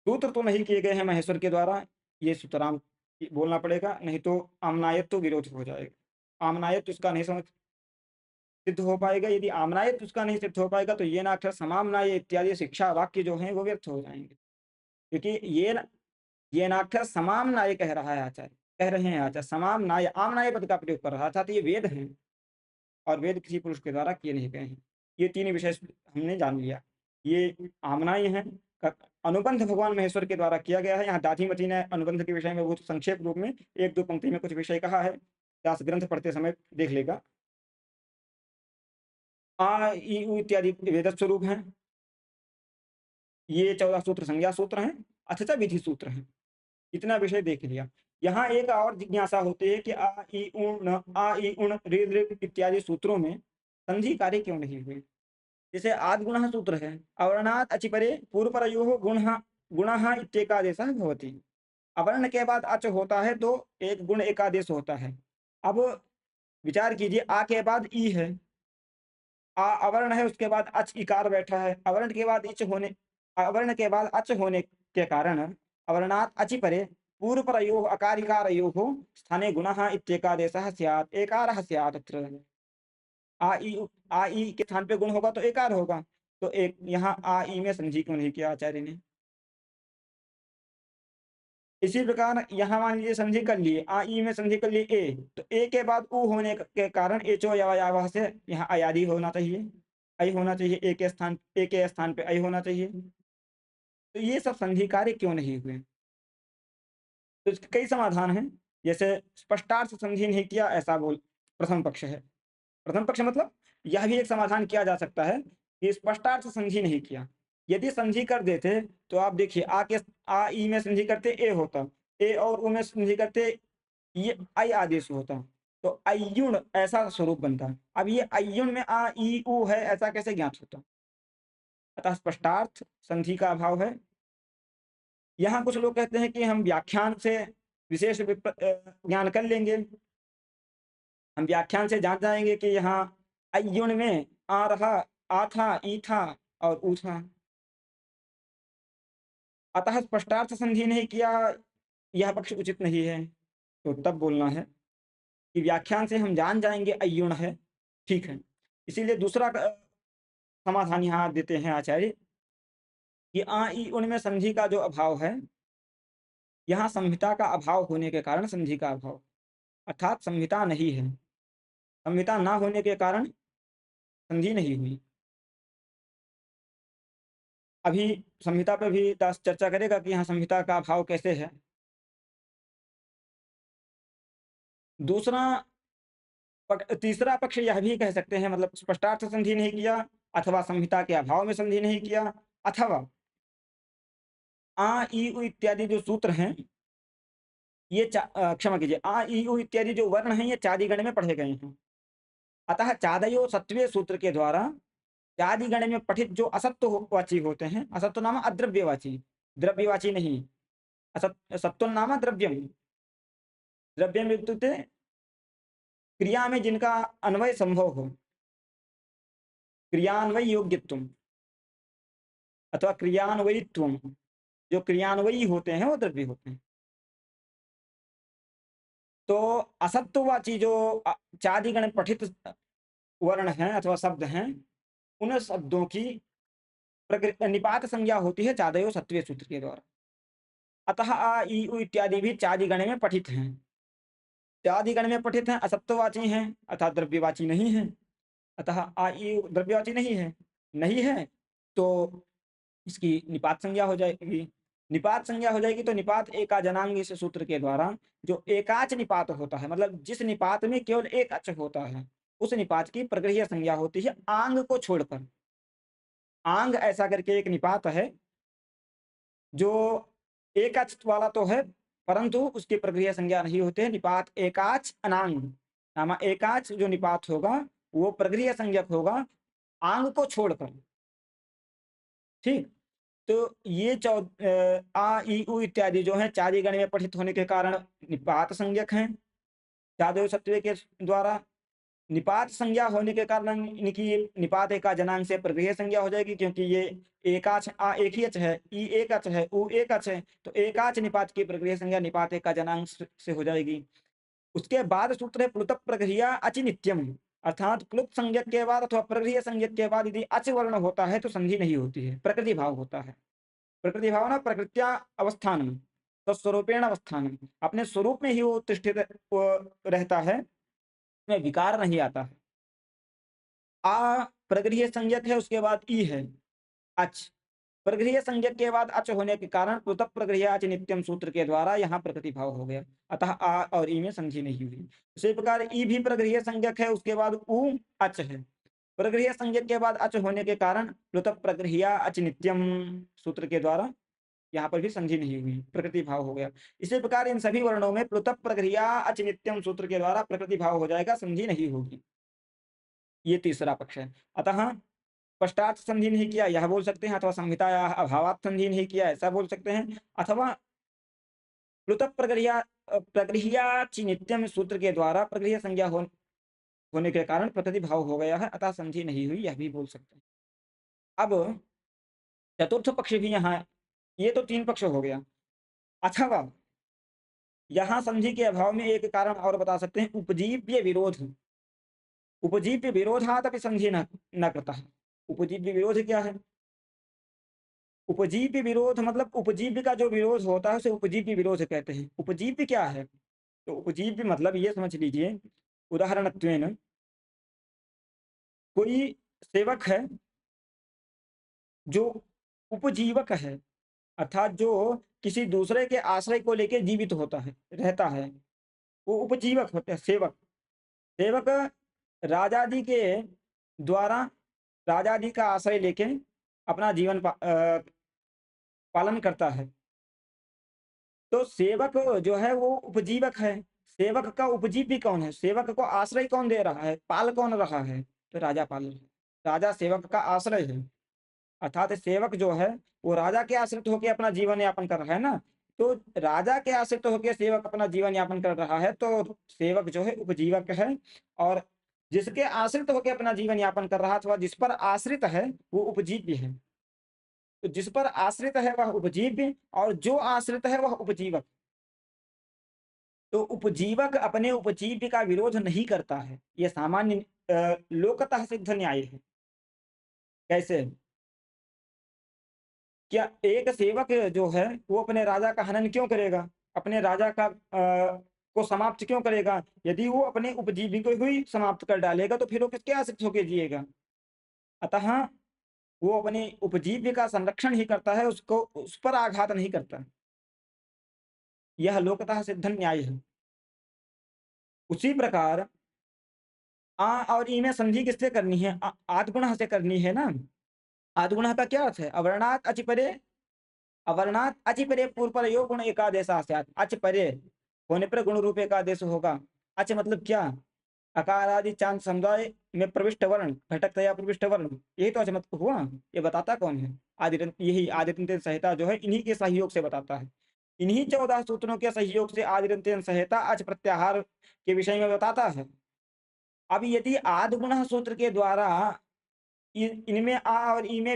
सूत्र तो नहीं किए गए हैं महेश्वर के द्वारा, ये सुतराम बोलना पड़ेगा, नहीं तो आमनायत तो विरोध हो जाएगा। आमनायत उसका नहीं समझ सिद्ध हो पाएगा। यदि आमनायत उसका नहीं सिद्ध हो पाएगा तो ये नाक्षर समामनाय इत्यादि शिक्षा वाक्य जो हैं वो व्यर्थ हो जाएंगे। क्योंकि ये नाक्षर समामनाय कह रहा है आचार्य, कह रहे हैं आचार्य समामनाय, आमनाय पद का प्रयोग कर रहा था। तो ये वेद हैं और वेद किसी पुरुष के द्वारा किए नहीं गए हैं। ये तीन विषय हमने जान लिया। ये आमनाय हैं, अनुबंध भगवान महेश्वर के द्वारा किया गया है। यहाँ दाधिमती ने अनुबंध के विषय में बहुत संक्षेप रूप में एक दो पंक्ति में कुछ विषय कहा है, व्यास ग्रंथ पढ़ते समय देख लेगा। आ ई उ इत्यादि वेद स्वरूप हैं। ये 14 सूत्र संज्ञा सूत्र हैं, अथचा विधि सूत्र हैं। इतना विषय देख लिया। यहाँ एक और जिज्ञासा होती है कि आ ई उण ऋ ऋ इत्यादि सूत्रों में संधि कार्य क्यों नहीं हुए। जैसे आद्गुणः सूत्र है, अवर्णात् अचिपरे पूर्वपरयोः गुणः इत्येकादेशः भवति। अवर्ण के बाद अच होता है तो एक गुण एकादेश होता है। अब विचार कीजिए, आ के बाद ई है, आ अवर्ण है, उसके बाद अच इकार बैठा है। अवर्ण के बाद अच होने के कारण अवर्णात् अचि परे पूर्वपरयोः अकारिकारयोः स्थाने गुणः इत्येकादेशः स्यात्, एकारः स्यात्। अत्र आ ई के स्थान पे गुण होगा तो एकार होगा। तो एक यहाँ आ ई में संधि क्यों नहीं किया आचार्य ने। इसी प्रकार यहाँ मान लीजिए संधि कर लिए, आ ई में संधि कर लिए ए, तो ए के बाद उ होने के कारण एचो यावह से यहाँ अयादि होना चाहिए, ऐ होना चाहिए। ए के स्थान पे ऐ होना चाहिए। तो ये सब संधि कार्य क्यों नहीं हुए। तो इसके कई समाधान हैं। जैसे स्पष्टार्थ संधि नहीं किया, ऐसा बोल प्रथम पक्ष है। प्रथम पक्ष मतलब यह भी एक समाधान किया जा सकता है कि स्पष्टार्थ संधि नहीं किया। यदि संधि कर देते तो आप देखिए, आ ई में संधि करते ए होता, ए और उ में संधि करते ये आई आदेश होता, तो अयुण ऐसा स्वरूप बनता। अब ये अयुण में आ ई उ है, ऐसा कैसे ज्ञात होता। अतः स्पष्टार्थ संधि का अभाव है। यहाँ कुछ लोग कहते हैं कि हम व्याख्यान से विशेष ज्ञान कर लेंगे, हम व्याख्यान से जान जाएंगे कि यहाँ अयुण में आ रहा, आ था, ई था और ऊ था। अतः स्पष्टार्थ संधि नहीं किया, यह पक्ष उचित नहीं है। तो तब बोलना है कि व्याख्यान से हम जान जाएंगे अयुण है, ठीक है। इसीलिए दूसरा समाधान यहाँ देते हैं आचार्य कि आ ई उन में संधि का जो अभाव है, यहाँ संहिता का अभाव होने के कारण संधि का अभाव, अर्थात संहिता नहीं है। संहिता ना होने के कारण संधि नहीं हुई। अभी संहिता पे भी दास चर्चा करेगा कि यहाँ संहिता का अभाव कैसे है। तीसरा पक्ष यह भी कह सकते हैं, मतलब स्पष्टार्थ संधि नहीं किया, अथवा संहिता के अभाव में संधि नहीं किया, अथवा आ ई उ इत्यादि जो सूत्र हैं ये क्षमा कीजिए, आ ई उ इत्यादि जो वर्ण हैं ये चादिगण में पढ़े गए हैं। अतः चादयो सत्वे सूत्र के द्वारा चादि गण में पठित जो असत्ववाची होते हैं, असत्व नाम अद्रव्यवाची, द्रव्यवाची नहीं, सत्व नाम द्रव्यम, द्रव्यम इत्युक्ते क्रिया में जिनका अन्वय संभव हो, क्रियान्वय योग्यत्वम अथवा क्रियान्वयित्वम, जो क्रियान्वयी होते हैं वो द्रव्य होते हैं। तो असत्ववाची जो चादिगण पठित वर्ण हैं अथवा शब्द हैं, उन शब्दों की निपात संज्ञा होती है चादयो सत्वे सूत्र के द्वारा। अतः आ ई उ इत्यादि भी चादिगण में पठित हैं। चादिगण में पठित हैं, असत्ववाची हैं अर्थात द्रव्यवाची नहीं है। अतः आ ई उ द्रव्यवाची नहीं है, नहीं है तो इसकी निपात संज्ञा हो जाएगी। निपात संज्ञा हो जाएगी तो निपात एका जनांग इस सूत्र के द्वारा जो एकाच निपात होता है, मतलब जिस निपात में केवल एक अच होता है, उस निपात की प्रगृह्य संज्ञा होती है आंग को छोड़कर। आंग ऐसा करके एक निपात है जो एक अच वाला तो है, परंतु उसकी प्रगृह्य संज्ञा नहीं होती है। निपात एकाच अनांग नामा एकाच जो निपात होगा वो प्रगृह्य संज्ञक होगा आंग को छोड़कर। ठीक, तो ये आ ई उ इत्यादि जो है चादिगण में पठित होने के कारण निपात संज्ञक हैं चादयो सत्वे के द्वारा। निपात संज्ञा होने के कारण इनकी निपात एका जनांग से प्रगृह्य संज्ञा हो जाएगी, क्योंकि ये एकाच आ एक ही अच है, ई एक अच है, उ एक अच है, तो एकाच निपात की प्रगृह्य संज्ञा निपात एका जनांग से हो जाएगी। उसके बाद सूत्र है प्लुत प्रगृह्या अचि नित्यम, अर्थात प्लुत संज्ञक के बाद अथवा प्रगृह्य संज्ञक के बाद यदि अच वर्ण होता है तो संधि नहीं होती है, प्रकृति भाव होता है। प्रकृति भाव ना प्रकृत्या अवस्थानम, तो स्वरूपेण अवस्थानम, अपने स्वरूप में ही वो उत्तिष्ठित रहता है, में विकार नहीं आता है। आ प्रगृह्य संज्ञक है, उसके बाद ई है अच, प्रगृह्य संज्ञक के बाद अच होने के कारण पृथक प्रगृह्य अच नित्यम सूत्र के द्वारा यहाँ प्रकृति भाव हो गया, अतः आ और ई में संधि नहीं हुई। उसी प्रकार ई भी प्रगृह्य संज्ञक है, उसके बाद उ अच है, प्रगृह्य संज्ञक के बाद अच होने के कारण पृथक प्रगृह्य अच नित्यम सूत्र के द्वारा यहाँ पर भी संधि नहीं हुई, प्रकृति भाव हो गया। इसी प्रकार इन सभी वर्णों में पृथक प्रगृह्य अच नित्यम सूत्र के द्वारा प्रकृति भाव हो जाएगा, संधि नहीं होगी। ये तीसरा पक्ष है। अतः पश्चात संधि नहीं किया यह बोल सकते हैं, अथवा संहिताया अभावात संधि नहीं किया ऐसा बोल सकते हैं, अथवा प्लुतक प्रगृह्याचि नित्यम सूत्र के द्वारा प्रगृह्य संज्ञा होने के कारण प्रकृति भाव हो गया है, अतः संधि नहीं हुई यह भी बोल सकते हैं। अब चतुर्थ पक्ष भी यहाँ, ये तो तीन पक्ष हो गया। अथवा यहाँ संधि के अभाव में एक कारण और बता सकते हैं, उपजीव्य विरोध। उपजीव्य विरोधात अपनी संधि न करता है। उपजीव्य विरोध क्या है? उपजीव्य विरोध मतलब उपजीव्य का जो विरोध होता है उसे उपजीव्य विरोध कहते हैं। उपजीव्य क्या है? तो उपजीव्य मतलब ये समझ लीजिए, उदाहरणत्वेन कोई सेवक है जो उपजीवक है, अर्थात जो किसी दूसरे के आश्रय को लेकर जीवित होता है, रहता है, वो उपजीवक होता है। सेवक, सेवक राजादि के द्वारा राजादि का आश्रय लेके अपना जीवन पालन करता है। तो सेवक जो है वो उपजीवक है। सेवक का उपजीव्य कौन है? सेवक को आश्रय कौन दे रहा है? पाल कौन रहा है? तो राजा पाल रहा है। राजा सेवक का आश्रय है, अर्थात सेवक जो है वो राजा के आश्रित होकर अपना जीवन यापन कर रहा है ना। तो राजा के आश्रित होकर सेवक अपना जीवन यापन कर रहा है, तो सेवक जो है उपजीवक है, और जिसके आश्रित होकर अपना जीवन यापन कर रहा है अथवा जिस पर आश्रित है वो उपजीव्य है। तो जिस पर आश्रित है वह उपजीव्य, और जो आश्रित है वह उपजीवक। तो उपजीवक अपने उपजीव्य का विरोध नहीं करता है, यह सामान्य लोकतः सिद्ध न्याय है। कैसे? क्या एक सेवक जो है वो अपने राजा का हनन क्यों करेगा? अपने राजा का को समाप्त क्यों करेगा? यदि वो अपने उपजीवी को ही समाप्त कर डालेगा तो फिर वो किसके आश्रित होकर जिएगा? अतः वो अपने उपजीव्य का संरक्षण ही करता है, उसको उस पर आघात नहीं करता। यह लोकतः सिद्ध न्याय है। उसी प्रकार आ और ई में संधि किससे करनी है? आद्गुणः से करनी है ना। आद्गुणः का क्या अर्थ है? अवर्णात् अचि परे, अवर्णात् अचि परे पूर्व पर यो गुण एकादेशा स्यात्। अच परे होने पर गुण रूप एकादेश होगा। अच मतलब क्या? अकार आदि चांद समुदाय में प्रविष्ट वर्ण घटकतया प्रविष्ट वर्ण, यही तो अजमत हुआ। ये बताता कौन है? यही आदित्यंत संहिता जो है इन्हीं के सहयोग से बताता है। इन्हीं 14 सूत्रों के सहयोग से आदित्यंत संहिता अच प्रत्याहार के विषय में बताता है। अब यदि आदिगुण सूत्र के द्वारा इनमें आ और ई में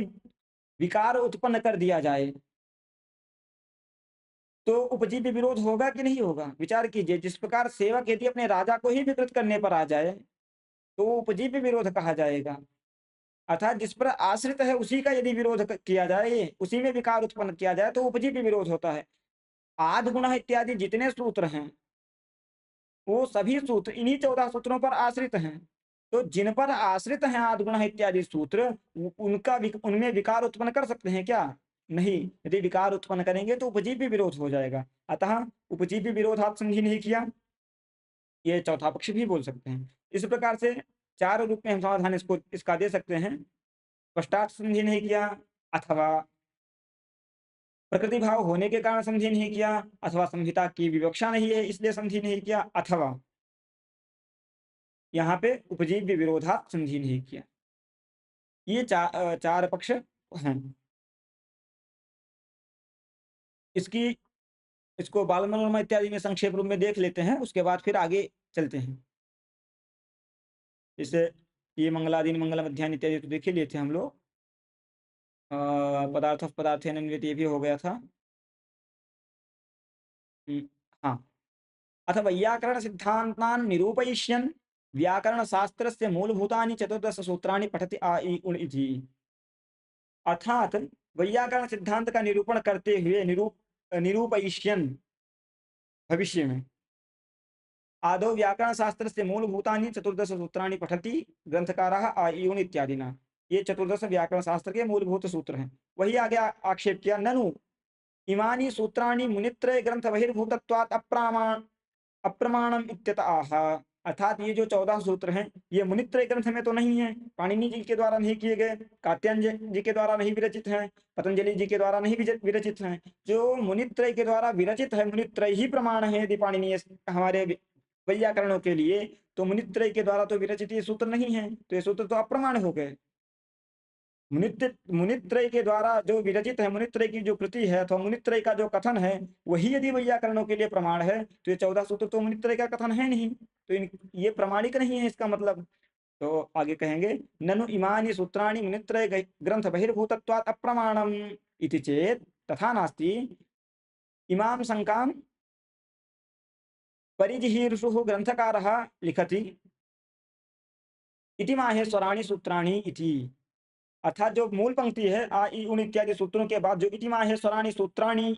विकार उत्पन्न कर दिया जाए तो उपजीव्य विरोध होगा कि नहीं होगा? विचार कीजिए, जिस प्रकार सेवक यदि अपने राजा को ही विकृत करने पर आ जाए तो उपजीव्य विरोध कहा जाएगा। अर्थात जिस पर आश्रित है उसी का यदि विरोध किया जाए, उसी में विकार उत्पन्न किया जाए तो उपजीव्य विरोध होता है। आदि गुण इत्यादि जितने सूत्र हैं वो सभी सूत्र इन्हीं 14 सूत्रों पर आश्रित हैं। तो जिन पर आश्रित हैं आदि गुण इत्यादि सूत्र, उनमें विकार उत्पन्न कर सकते हैं क्या? नहीं। यदि विकार उत्पन्न करेंगे तो उपजीव्य विरोध हो जाएगा। अतः उपजीव्य विरोधात् संधि नहीं किया, ये चौथा पक्ष भी बोल सकते हैं। इस प्रकार से चार रूप में हम समाधान इसका दे सकते हैं। स्पष्टार्थ संधि नहीं किया, अथवा प्रकृति भाव होने के कारण संधि नहीं किया, अथवा संहिता की विवक्षा नहीं है इसलिए संधि नहीं किया, अथवा यहाँ पे उपजीव्य विरोधात् संधि नहीं किया। ये चार पक्ष हैं। इसकी इसको बाल मनोरमा इत्यादि में संक्षेप रूप में देख लेते हैं, उसके बाद फिर आगे चलते हैं। जैसे ये मंगलादीन मंगलम अध्याय इत्यादि तो देख ही लिए थे हम लोग। पदार्थ पदार्थ ये भी हो गया था। हाँ। अथ वैयाकरण सिद्धान्तान् निरूपयिष्यन् व्याकरण शास्त्रस्य मूलभूतानि 14 सूत्राणि पठति आ इ उण इति। अर्थात वैयाकरण सिद्धांत का निरूपण करते हुए निरूपयिष्यन् भविष्य में आदौ व्याकरण शास्त्र से मूलभूतानि 14 सूत्राणि पठति ग्रंथकारः आ इ उण इत्यादिना। ये 14 व्याकरण शास्त्र के मूलभूत सूत्र हैं। वही आगे आक्षेप किया, ननु इमानि सूत्राणि मुनित्रय ग्रंथ बहिर्भूतत्वात् अप्रमाणम इत्यत आह। अर्थात ये जो 14 सूत्र हैं ये मुनित्रय ग्रंथ में तो नहीं है, पाणिनि जी के द्वारा नहीं किए गए, कात्यायन जी के द्वारा नहीं विरचित हैं, पतंजलि जी के द्वारा नहीं विरचित हैं। जो मुनित्रय के द्वारा विरचित है, मुनित्रय ही प्रमाण है यदि पाणिनीय हमारे वैयाकरणों के लिए, तो मुनित्रय के द्वारा तो विरचित ये सूत्र नहीं है, तो ये सूत्र तो अप्रमाण हो गए। मुनित्रय के द्वारा जो विरचित है, मुनित्रय की जो कृति है अथवा मुनित्रय का जो कथन है वही यदि वैयाकरणों के लिए प्रमाण है, तो ये 14 सूत्र तो मुनित्रय का कथन है नहीं, तो ये प्रमाणिक नहीं है इसका मतलब। तो आगे कहेंगे, ननु इमानि सूत्राणि मुनित्रय ग्रंथ बहिर्भूतत्वात् अप्रमाणम इति चेत तथा नास्ति। इमाम शंकाम परिजिहीर्षुः ग्रंथकारः लिखति इति माहेश्वराणि सूत्राणि इति। अर्थात जो मूल पंक्ति है आ इ उण इत्यादि सूत्रों के बाद जो इति माहेश्वराणि सूत्राणि,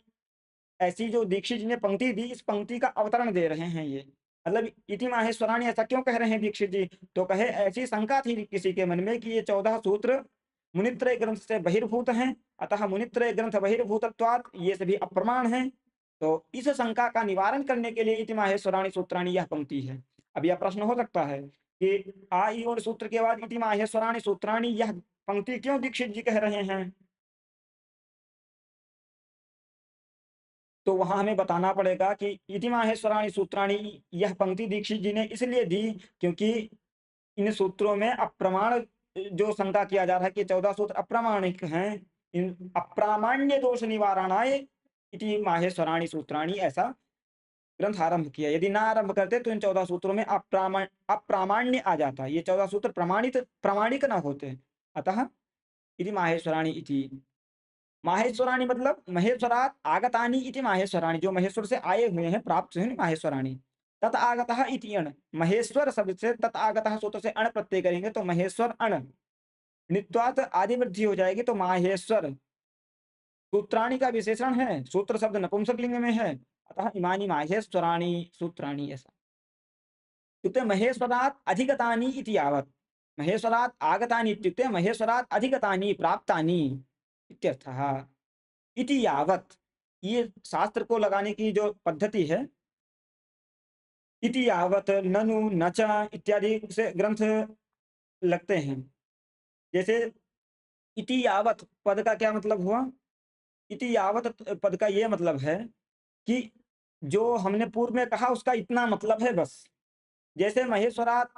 ऐसी जो दीक्षित जी ने पंक्ति दी, इस पंक्ति का अवतरण दे रहे हैं ये। मतलब इति माहेश्वराणि ऐसा क्यों कह रहे हैं दीक्षित जी? तो कहे ऐसी शंका थी किसी के मन में कि ये 14 सूत्र मुनित्रय ग्रंथ से बहिर्भूत हैं, अतः मुनित्रय ग्रंथ बहिर्भूतत्वात् ये सभी अप्रमाण हैं। तो इस शंका का निवारण करने के लिए इति माहेश्वराणि सूत्राणि यह पंक्ति है। अब यह प्रश्न हो सकता है कि आ इ उण सूत्र के बाद इति माहेश्वराणि सूत्राणि यह पंक्ति क्यों दीक्षित जी कह रहे हैं? तो वहां हमें बताना पड़ेगा कि इति माहेश्वराणि सूत्राणि यह पंक्ति दीक्षित जी ने इसलिए दी क्योंकि इन सूत्रों में अप्रमाण जो शंका किया जा रहा है कि 14 सूत्र अप्रामाणिक हैं, इन अप्रामाण्य दोष निवारणाय इति माहेश्वराणि सूत्राणि ऐसा ग्रंथ आरंभ किया। यदि ना आरंभ करते तो इन 14 सूत्रों में अप्रामाण्य आ जाता, ये 14 सूत्र प्रामाणिक ना होते। अतः इति माहेश्वराणि इति। माहेश्वराणि मतलब महेश्वरात् आगतानि इति माहेश्वराणि, जो महेश्वर से आए हुए हैं, प्राप्त हुए माहेश्वराणि। तत आगतः इति अण, महेश्वर शब्द से तत आगतः सूत्र से अण प्रत्यय करेंगे तो महेश्वर अण नित्वात आदि वृद्धि हो जाएगी, तो माहेश्वर सूत्राणि का विशेषण है, सूत्र शब्द नपुंसक लिंग में है, अतः इमानि माहेश्वराणि सूत्राणि ऐसा। इत्युक्ते महेश्वरात् अधिगतानि इति यावत्, महेश्वरात् आगतानि इत्युक्ते महेश्वरात् अधिगतानि प्राप्तानि इत्यर्थः। इति यावत्, ये शास्त्र को लगाने की जो पद्धति है, इति यावत् ननु नच इत्यादि से ग्रंथ लगते हैं। जैसे इति यावत् पद का क्या मतलब हुआ? इति यावत् पद का ये मतलब है कि जो हमने पूर्व में कहा उसका इतना मतलब है बस। जैसे महेश्वरात्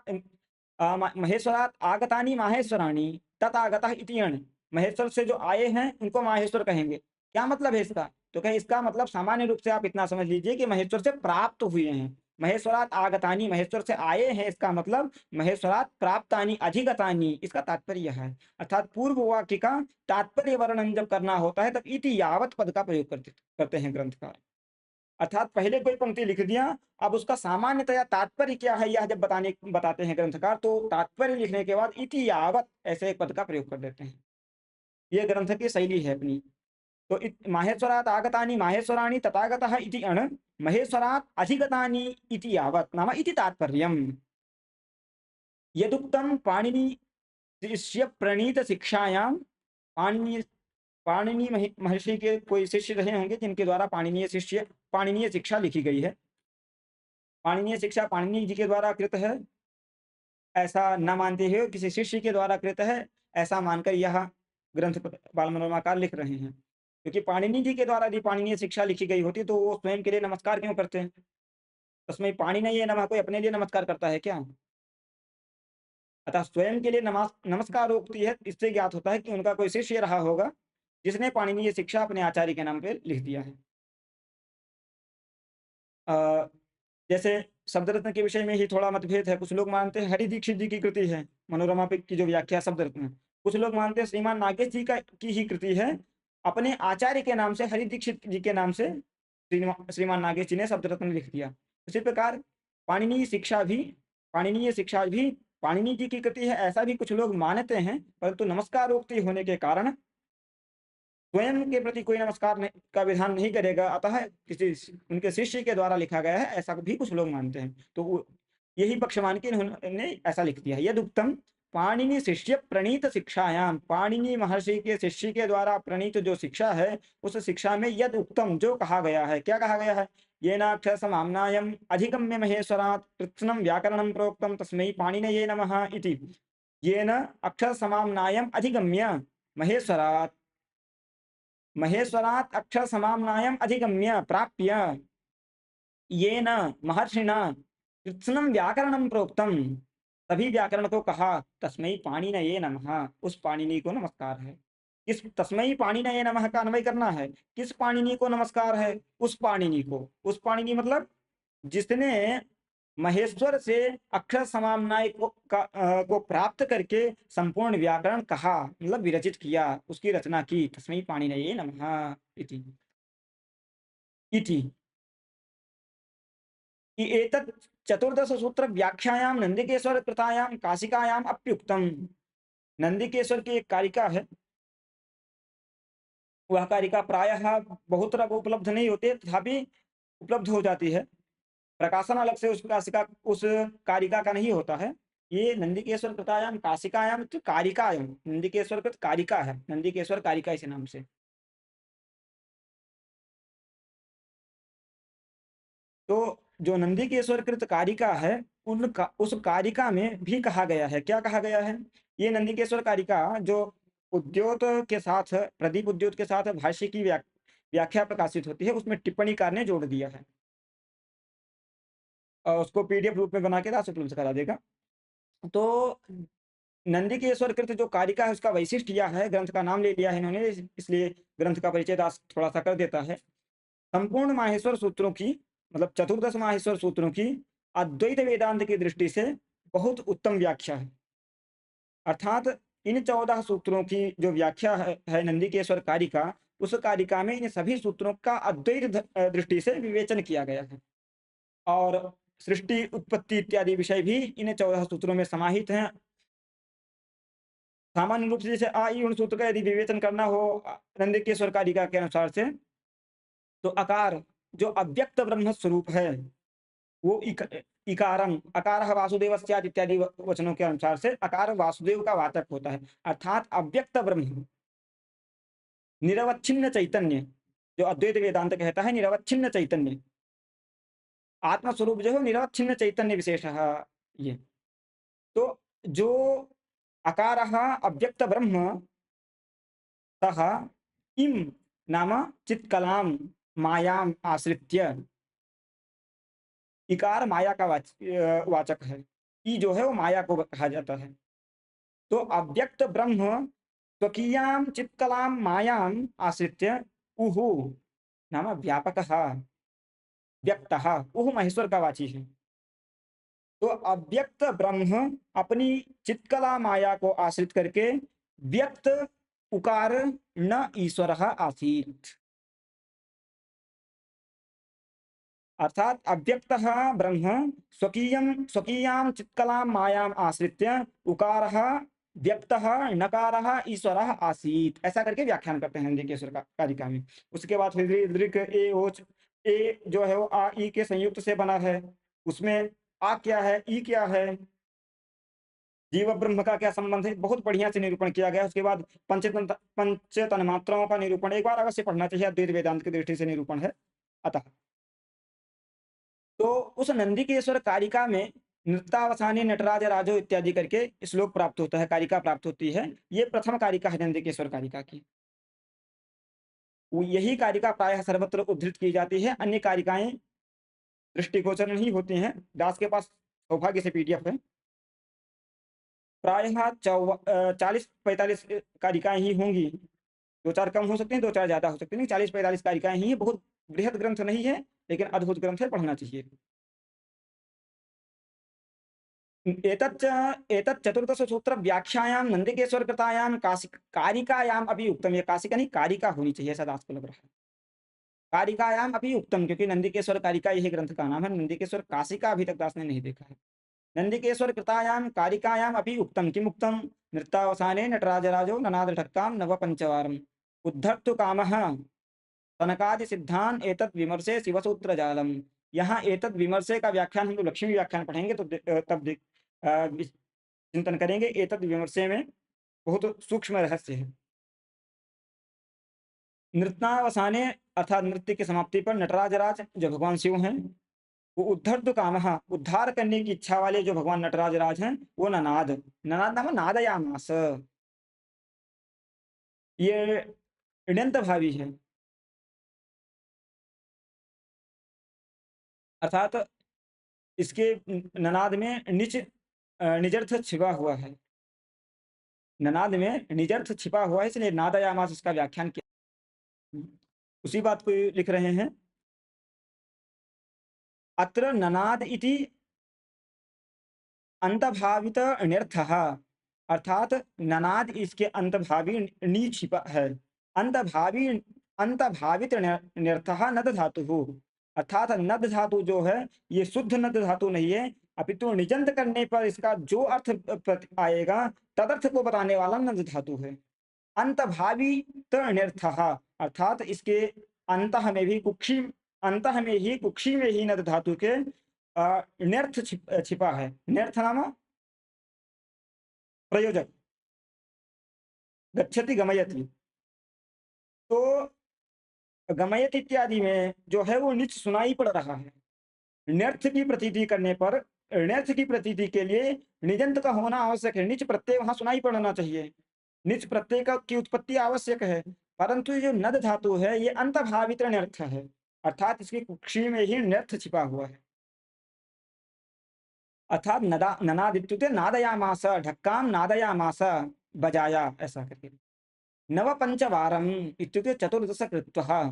आगतानि माहेश्वराणि तथागतः इति अण्, महेश्वर से जो आए हैं उनको माहेश्वर कहेंगे। क्या मतलब है इसका? तो कहें इसका मतलब सामान्य रूप से आप इतना समझ लीजिए कि महेश्वर से प्राप्त हुए हैं। महेश्वरात् आगतानि, महेश्वर से आए हैं, इसका मतलब महेश्वरात् प्राप्तानि अधिगतानि, इसका तात्पर्य यह है। अर्थात पूर्व वाक्य का तात्पर्य वर्णन जब करना होता है तब इति यावत पद का प्रयोग करते हैं ग्रंथकार। अर्थात पहले कोई पंक्ति लिख दिया, अब उसका सामान्यतया तात्पर्य क्या है यह जब बताते हैं ग्रंथकार, तो तात्पर्य लिखने के बाद इति यावत ऐसे एक पद का प्रयोग कर देते हैं। ये ग्रंथ की शैली है अपनी। तो माहेश्वरात् आगतानि माहेश्वराणि तथागतः इति अण्, महेश्वरात् अधिगतानि इति यावत् नाम इति तात्पर्यम्। यदुक्तं पाणिनि शिष्य प्रणीत शिक्षायां, पाणिनि महर्षि के कोई शिष्य रहे होंगे जिनके द्वारा पाणिनीय शिक्षा लिखी गई है। पाणिनीय शिक्षा पाणिनि जी के द्वारा कृत है ऐसा न मानते हुए किसी शिष्य के द्वारा कृत है ऐसा मानकर यह ग्रंथ बाल मनोरमाकार लिख रहे हैं। क्योंकि पाणिनि जी के द्वारा यदि पाणिनीय शिक्षा लिखी गई होती तो वो स्वयं के लिए नमस्कार क्यों करते हैं? तस्मै पाणिनये नमः कोई अपने लिए नमस्कार करता है क्या? अतः स्वयं के लिए नमस्कारोक्ति है, इससे ज्ञात होता है कि उनका कोई शिष्य रहा होगा जिसने पाणिनीय शिक्षा अपने आचार्य के नाम पे लिख दिया है। अ, जैसे शब्द रत्न के विषय में ही थोड़ा मतभेद है। कुछ लोग मानते हैं हरि दीक्षित जी की कृति है मनोरमा पे की जो व्याख्या शब्द रत्न है। कुछ लोग मानते हैं श्रीमान नागेश जी की ही कृति है, अपने आचार्य के नाम से हरि दीक्षित जी के नाम से श्रीमान नागेश जी ने शब्द रत्न लिख दिया। उसी प्रकार पाणिनीय शिक्षा भी पाणिनीय शिक्षा भी पाणिनि जी की कृति है ऐसा भी कुछ लोग मानते हैं, परंतु नमस्कारोक्ति होने के कारण स्वयं के प्रति कोई नमस्कार का विधान नहीं करेगा, अतः किसी उनके शिष्य के द्वारा लिखा गया है ऐसा भी कुछ लोग मानते हैं। तो यही पक्ष मान के इन्होंने ऐसा लिख दिया। यद उत्तम पाणिनि शिष्य प्रणीत शिक्षायाम, पाणिनि महर्षि के शिष्य के द्वारा प्रणीत जो शिक्षा है उस शिक्षा में यद उत्तम जो कहा गया है, क्या कहा गया है? येनाक्षर समाम्नायम अधिगम्य महेश्वरात् कृत्स्नं व्याकरणं प्रोक्तम तस्मै पाणिनये नमः इति। येन अक्षर समाम्नायम अधिगम्य महेश्वरात्, महेश्वरात् अक्षर समाम्नायम अधिगम्य प्राप्य येन महर्षिणा कृत्स्नं व्याकरणं प्रोक्तम, तभी व्याकरण को कहा तस्मै पाणिनये नमः, उस पाणिनि को नमस्कार है। किस तस्मै पाणिनये नमः का अन्वय करना है, किस पाणिनि को नमस्कार है? उस पाणिनि को। उस पाणिनि मतलब जिसने महेश्वर से अक्षर समाम्नाय को प्राप्त करके संपूर्ण व्याकरण कहा, मतलब विरचित किया, उसकी रचना की। तस्मै पाणिनये नमः इति। इति कि एतत् चतुर्दश सूत्र व्याख्यायां नंदिकेश्वर कृतायां काशिकायां अप्युक्तम। नंदिकेश्वर की एक कारिका है, वह कारिका प्रायः बहुत्र उपलब्ध नहीं होती तथापि उपलब्ध हो जाती है। प्रकाशन अलग से उस कारिका का नहीं होता है। ये नंदिकेश्वर कृतायाम काशिकायाम तो कारिकायाम, नंदिकेश्वर कृत कारिका है, नंदिकेश्वर कारिका इस नाम से। तो जो नंदिकेश्वर कृत कारिका है उस कारिका में भी कहा गया है, क्या कहा गया है? ये नंदिकेश्वर कारिका जो उद्योत के साथ, प्रदीप उद्योत के साथ भाष्य की व्याख्या प्रकाशित होती है उसमें टिप्पणीकार ने जोड़ दिया है और उसको पीडीएफ रूप में बना के राष्ट्र उपलब्ध करा देगा। तो नंदिकेश्वर कृत जो कारिका है उसका वैशिष्ट यह है, ग्रंथ का नाम ले लिया है इन्होंने इसलिए ग्रंथ का परिचय दास थोड़ा सा कर देता है। संपूर्ण माहेश्वर सूत्रों की, मतलब चतुर्दश माहेश्वर सूत्रों की अद्वैत वेदांत की दृष्टि से बहुत उत्तम व्याख्या है। अर्थात इन 14 सूत्रों की जो व्याख्या है नंदिकेश्वर कारिका, उस कारिका में इन सभी सूत्रों का अद्वैत दृष्टि से विवेचन किया गया है और सृष्टि उत्पत्ति इत्यादि विषय भी इन 14 सूत्रों में समाहित हैं। सामान्य रूप से जैसे आ ई उन सूत्र का यदि विवेचन करना हो नंदिकेश्वर कारिका के अनुसार से, तो अकार जो अव्यक्त ब्रह्म स्वरूप है वो इकारं अकारः वासुदेवस्यात् इत्यादि वचनों के अनुसार से अकार वासुदेव का वाचक होता है। अर्थात अव्यक्त ब्रह्म निरवच्छिन्न चैतन्य, जो अद्वैत वेदांत कहता है निरवच्छिन्न चैतन्य, आत्मस्वरूप जो है निरवच्छिन्न चैतन्य विशेष ये। तो जो अकारः अव्यक्त ब्रह्म सः इम नाम चित्कलां मायाम आश्रित्य इकार माया का वाचक है। ई जो है वो माया को कहा जाता है। तो अव्यक्त ब्रह्म स्वकीयां चित्कलां मायां आश्रित्य उहु नाम व्यापकः व्यक्तः, उहु महेश्वर का वाची है। तो अव्यक्त ब्रह्म अपनी चित्कला माया को आश्रित करके व्यक्त उकार न ईश्वर आसीत्, अर्थात अव्यक्त ब्रह्म स्वकीयां चित्कलां मायाम आश्रित्य उकारः व्यक्तः नकारः ईश्वरः आसीत्, ऐसा करके व्याख्यान करते हैं नंदिकेश्वर का कारिका में। उसके बाद फिर दृक ए ओच, ए जो है वो आ ई के संयुक्त से बना है, उसमें आ क्या है, ई क्या है, जीव ब्रह्म का क्या संबंध है, बहुत बढ़िया से निरूपण किया गया है। उसके बाद पंच तन्मात्राओं का निरूपण एक बार अवश्य पढ़ना चाहिए, अद्वैत वेदांत की दृष्टि से निरूपण है। अतः तो उस नंदिकेश्वर कारिका में नृत्यावसाने नटराज राजो इत्यादि करके श्लोक प्राप्त होता है, कारिका प्राप्त होती है। ये प्रथम कारिका है नंदिकेश्वर कारिका की। यही कारिका प्रायः सर्वत्र उद्धृत की जाती है, अन्य कारिकाएं दृष्टिगोचर नहीं होती हैं। दास के पास सौभाग्य से पीडीएफ है। प्रायः 40-45 कारिकाएं ही होंगी, दो चार कम हो सकते हैं, दो चार ज्यादा हो सकते हैं, 40-45 कारिकाएं ही है। बहुत बृहद ग्रंथ नहीं है, लेकिन अद्भुत ग्रंथ है, पढ़ना चाहिए। एतत् चतुर्दश सूत्र व्याख्यायां नंदिकेश्वर कृतायां कारिकायाम अभी उक्तम, ये काशिका नहीं कारिका होनी चाहिए, ऐसा दास को लग रहा है। कारिकायाम अभी उक्तम, क्योंकि नंदिकेश्वर कारिका यही ग्रंथ का नाम है। नंदिकेश्वर काशिका अभी तक दास ने नहीं देखा है। नंदिकेश्वर कृतायां कारिकायाम अभी उक्तम किम उक्तम, नृत्यावसाने नटराजराजो ननाद ढक्काम नव पंचवारम उद्धर्तु कामः तनकादि सिद्धान एतत् विमर्शे शिवसूत्र जालम। यहाँ एतत् विमर्शे का व्याख्यान हम लोग लक्ष्मी व्याख्यान पढ़ेंगे तो तब चिंतन करेंगे। एतत् विमर्शे में बहुत सूक्ष्म रहस्य है। नृत्यावसाने अर्थात नृत्य की समाप्ति पर नटराजराज जो भगवान शिव हैं, वो उद्धर्त कामः उद्धार करने की इच्छा वाले जो भगवान नटराजराज हैं, वो ननाद ननाद नाम नादयामास, ये ऋण्यंत भावी है। अर्थात इसके ननाद में निजर्थ छिपा हुआ है। ननाद में निजर्थ छिपा हुआ है, इसलिए नादयामास इसका व्याख्यान किया। उसी बात को लिख रहे हैं। अत्र ननाद इति अंतभावित अनर्थः, अर्थात ननाद इसके अंतभावी नी छिपा है। अंतभावी अंतभावित अनर्थः नद धातु, अर्थात नद धातु जो है ये शुद्ध नद धातु नहीं है, अपितु निजंत करने पर इसका जो अर्थ आएगा तदर्थ को बताने वाला नद धातु है। अंतभावी अनर्थः, अर्थात इसके अंतः में भी कुक्षी, अंतः में ही कुक्षी में ही नद धातु के न्यर्थ छिपा है। न्यर्थ नाम प्रयोजक, गच्छति गमयति। तो गमयति इत्यादि में जो है वो निच सुनाई पड़ रहा है। न्यर्थ की प्रतीति करने पर, न्यर्थ की प्रतीति के लिए निजंत का होना आवश्यक है। निच प्रत्यय वहां सुनाई पड़ना चाहिए, निच प्रत्यय की उत्पत्ति आवश्यक है। परंतु ये जो नद धातु है ये अंतभावित न्यर्थ है, अर्थात इसकी कुक्षी में ही न्यर्थ छिपा हुआ है। अर्थात ननादित्युक्ते नादयामास, ढक्काम नादयामास बजाया, ऐसा करके। नव पंचवारम इत्युक्ते चतुर्दश कृत्वः,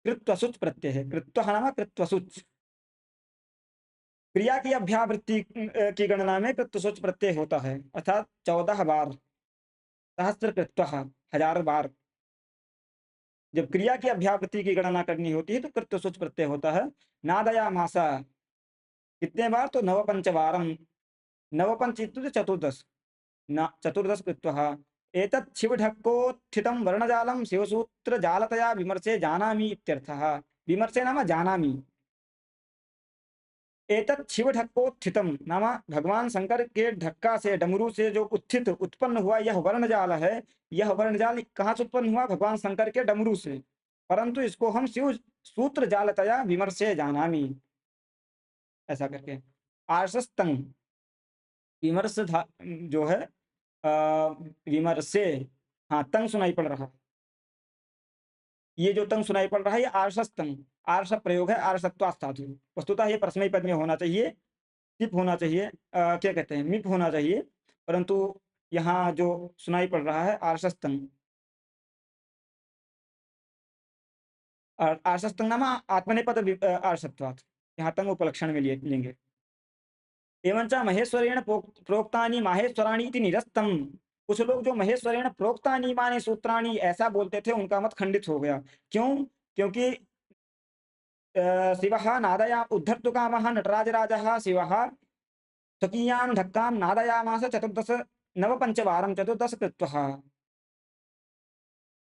कृत्वसुच प्रत्यय है। कृत्वः नाम कृत्वसुच, क्रिया की अभ्यावृत्ति की गणना में कृत्वसुच प्रत्यय होता है, अर्थात 14 बार, सहस्त्र कृत्वः 1000 बार। जब क्रिया की अभ्यावृत्ति की गणना करनी होती है तो कृत्वसुच प्रत्यय होता है। नादयामास कितने बार, तो नवपंचवारम, नवपंच इत्युक्ते चतुर्दश, न चतुर्दश कृत्वः। एतत् शिवढक्कोत्थितं वर्णजालं शिवसूत्रजालतया विमर्शे जानामि इत्यर्थः। विमर्शे नाम जानामि। एतत् शिवढक्कोत्थितं नाम भगवान शंकर के ढक्का से, डमरू से जो उत्थित उत्पन्न हुआ यह वर्णजाल है, यह वर्णजाल कहाँ से उत्पन्न हुआ, भगवान शंकर के डमरू से। परंतु इसको हम शिव सूत्र जालतया विमर्शे जानामि, ऐसा करके। आर्षस्तंग विमर्श जो है विमर्शे, हाँ तंग सुनाई पड़ रहा है। ये जो तंग सुनाई पड़ रहा है ये आर्षस्तंग, आर्ष प्रयोग है आर्षत्वात् धातु। वस्तुतः ये परस्मैपद पद में होना चाहिए, टिप होना चाहिए, क्या कहते हैं, मिप होना चाहिए, परंतु यहाँ जो सुनाई पड़ रहा है आर्षस्तंग। आर्षस्तंग नाम आत्मनेपद आर्षत्वात्, यहाँ तंग उपलक्षण में लिए लेंगे। एवंच महेश्वरेण प्रोक्तानि माहेश्वराणि इति निरस्तम। कुछ लोग जो महेश्वरेण प्रोक्तानि माने सूत्राणि ऐसा बोलते थे, उनका मत खंडित हो गया। क्यों? क्योंकि शिवः नादया उद्धर्तुकामः नटराजराजः शिवः स्वकीयां धक्कां नादयामास 14 नवपञ्चवारं 14 कृत्वः।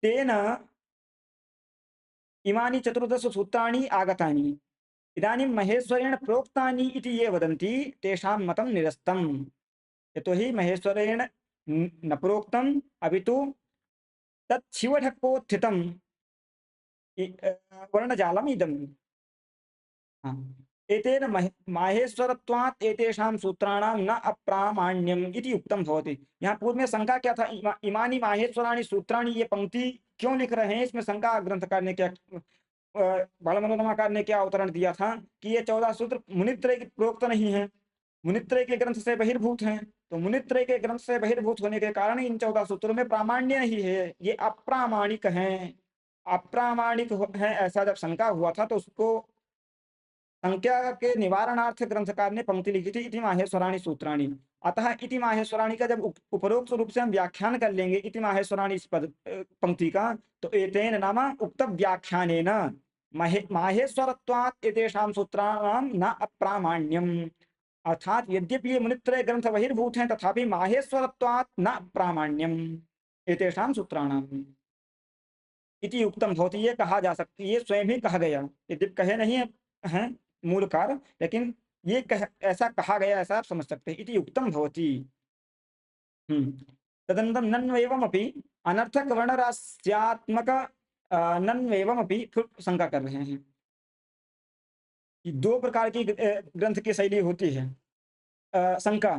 तेन इमानि 14 सूत्राणि आगतानि। इदानीं महेश्वरेण प्रोक्तानि इति ये वदन्ति तेषां मतं निरस्तम्। यतोहि महेश्वरेण न प्रोक्तम्, अपि तु तत् शिवढक्कोत्थितं वर्णजालम् इदम्। हाँ। एतेन माहेश्वरत्वात् एतेषां सूत्राणां न अप्रामाण्यम् इति उक्तं भवति। यहाँ पूर्व में शंका क्या था, इमानी माहेश्वराणि सूत्राणि, ये पंक्ति क्यों लिख रहे हैं, इसमें शंका ग्रंथकार ने क्या, बाल मनोरमाकार ने क्या अवतरण दिया था कि ये 14 सूत्र मुनित्रय के प्रोक्त नहीं है, मुनित्रय के ग्रंथ से बहिर्भूत हैं। तो मुनित्रय के ग्रंथ से बहिर्भूत होने के कारण इन 14 सूत्रों में प्रामाण्य नहीं है, ये अप्रामाणिक हैं। अप्रामाणिक है ऐसा जब शंका हुआ था तो उसको संख्या के निवारणार्थ ग्रंथकार ने पंक्ति लिखी थी, इति माहेश्वराणि सूत्राणि। अतः इति माहेश्वराणि का जब उपरोक्त रूप से हम व्याख्यान कर लेंगे इति माहेश्वराणि इस पद पंक्ति का, तो एतेन नाम उक्त व्याख्यानेन माहेश्वरत्वात् एतेषां सूत्राणां न अप्रामाण्यम्। अर्थात यद्यपि ये मुनित्रय ग्रंथ बहिर्भूत हैं, तथापि माहेश्वरत्वात् न प्रामाण्यम् एतेषां सूत्राणाम् इति उक्तम भवति। ये कहा जा सकती, ये स्वयं ही कहा गया, यद्यपि कहे नहीं है मूलकार, लेकिन ये ऐसा कहा गया, ऐसा आप समझ सकते हैं, इति उक्तम भवति। तदनन्तरं नन्वेवमपि अनर्थक वर्णरास्यात्मक नन्वेवमपि, फिर शंका कर रहे हैं। दो प्रकार की ग्रंथ की शैली होती है शंका।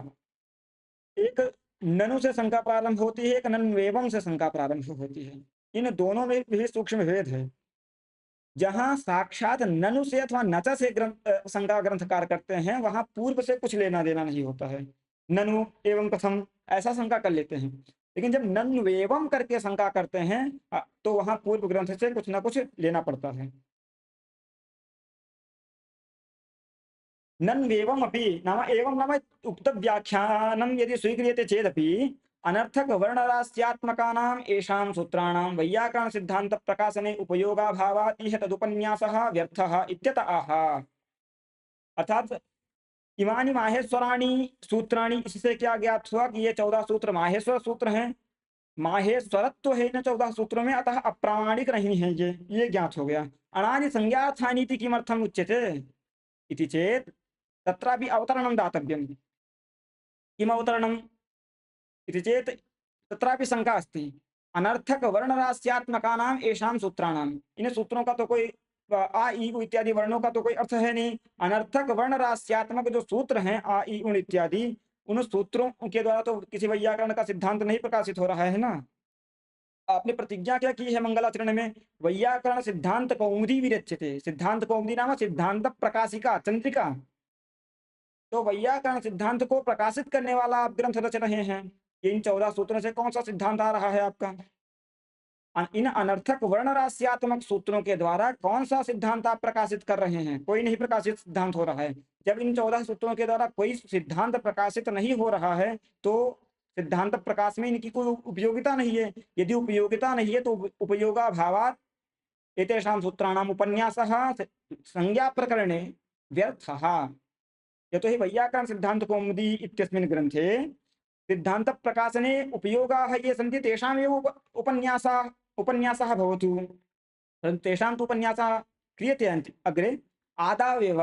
एक ननु से शंका प्रारंभ होती है, एक नन्वेवम से शंका प्रारंभ होती है। इन दोनों में भी सूक्ष्म भेद है। जहां साक्षात ननु से अथवा नच से शंका ग्रंथकार करते हैं, वहां पूर्व से कुछ लेना देना नहीं होता है। ननु एवं कथम ऐसा शंका कर लेते हैं, लेकिन जब ननु एवं करके शंका करते हैं तो वहां पूर्व ग्रंथ से कुछ ना कुछ लेना पड़ता है। नन्वेवम अपि नाम, एवं नाम उक्त व्याख्यानं यदि स्वीक्रियते चेदपि अनर्थक वर्णरास्यात्मकानां येषां सूत्राणां वैयाकरण सिद्धांत प्रकाशने उपयोगाभावात् इह तदुपन्यासः व्यर्थः इत्यत आह। अर्थात इमानि माहेश्वराणि सूत्राणि, इससे क्या ज्ञात हुआ कि ये 14 सूत्र माहेश्वर सूत्र हैं। माहेश्वरत्व है इन 14 सूत्रों में, अतः अप्रामाणिक नहीं है ये ज्ञात हो गया। अनादि संज्ञार्थानि इति किमर्थम् उच्यते इति चेत् तत्रापि अवतरणं दातव्यम्। किम् अवतरणम् इति चेत् तत्रापि शंका अस्ति। अनर्थक वर्णरास्यात्मकानां येषां सूत्राणां, इन सूत्रों का तो कोई आ ई उ इत्यादि वर्णों का तो कोई अर्थ है नहीं। अनर्थक वर्णरास्यात्मक जो सूत्र हैं आ ई उण इत्यादि, उन सूत्रों के द्वारा तो किसी वैयाकरण का सिद्धांत नहीं प्रकाशित हो रहा है ना। आपने प्रतिज्ञा क्या की है मंगलाचरण में, वैयाकरण सिद्धांत कौमुदी विरच्यते। सिद्धांत कौमुदी नाम सिद्धांत प्रकाशिका चंद्रिका। तो वैयाकरण सिद्धांत को प्रकाशित करने वाला आप ग्रंथ रच रहे हैं। इन 14 सूत्रों से कौन सा सिद्धांत आ रहा है आपका? इन अनर्थक वर्णराश्यात्मक सूत्रों के द्वारा कौन सा सिद्धांत आप प्रकाशित कर रहे हैं? कोई नहीं प्रकाशित सिद्धांत हो रहा है। जब इन 14 सूत्रों के द्वारा कोई सिद्धांत प्रकाशित नहीं हो रहा है, तो सिद्धांत प्रकाश में इनकी कोई उपयोगिता नहीं है। यदि उपयोगिता नहीं है तो उपयोगाभावात् एतेषां सूत्राणाम् उपन्यासः संज्ञा प्रकरणे व्यर्थः। यतोहि वैयाकरण सिद्धांत कौमुदी इत्यस्मिन् ग्रंथे सिद्धांत प्रकाशने उपयोगाः ये सन्ति, तेषामेव उपन्यासः भवतु। परन्तु तेषां तु उपन्यासः क्रियते अग्रे। आदावेव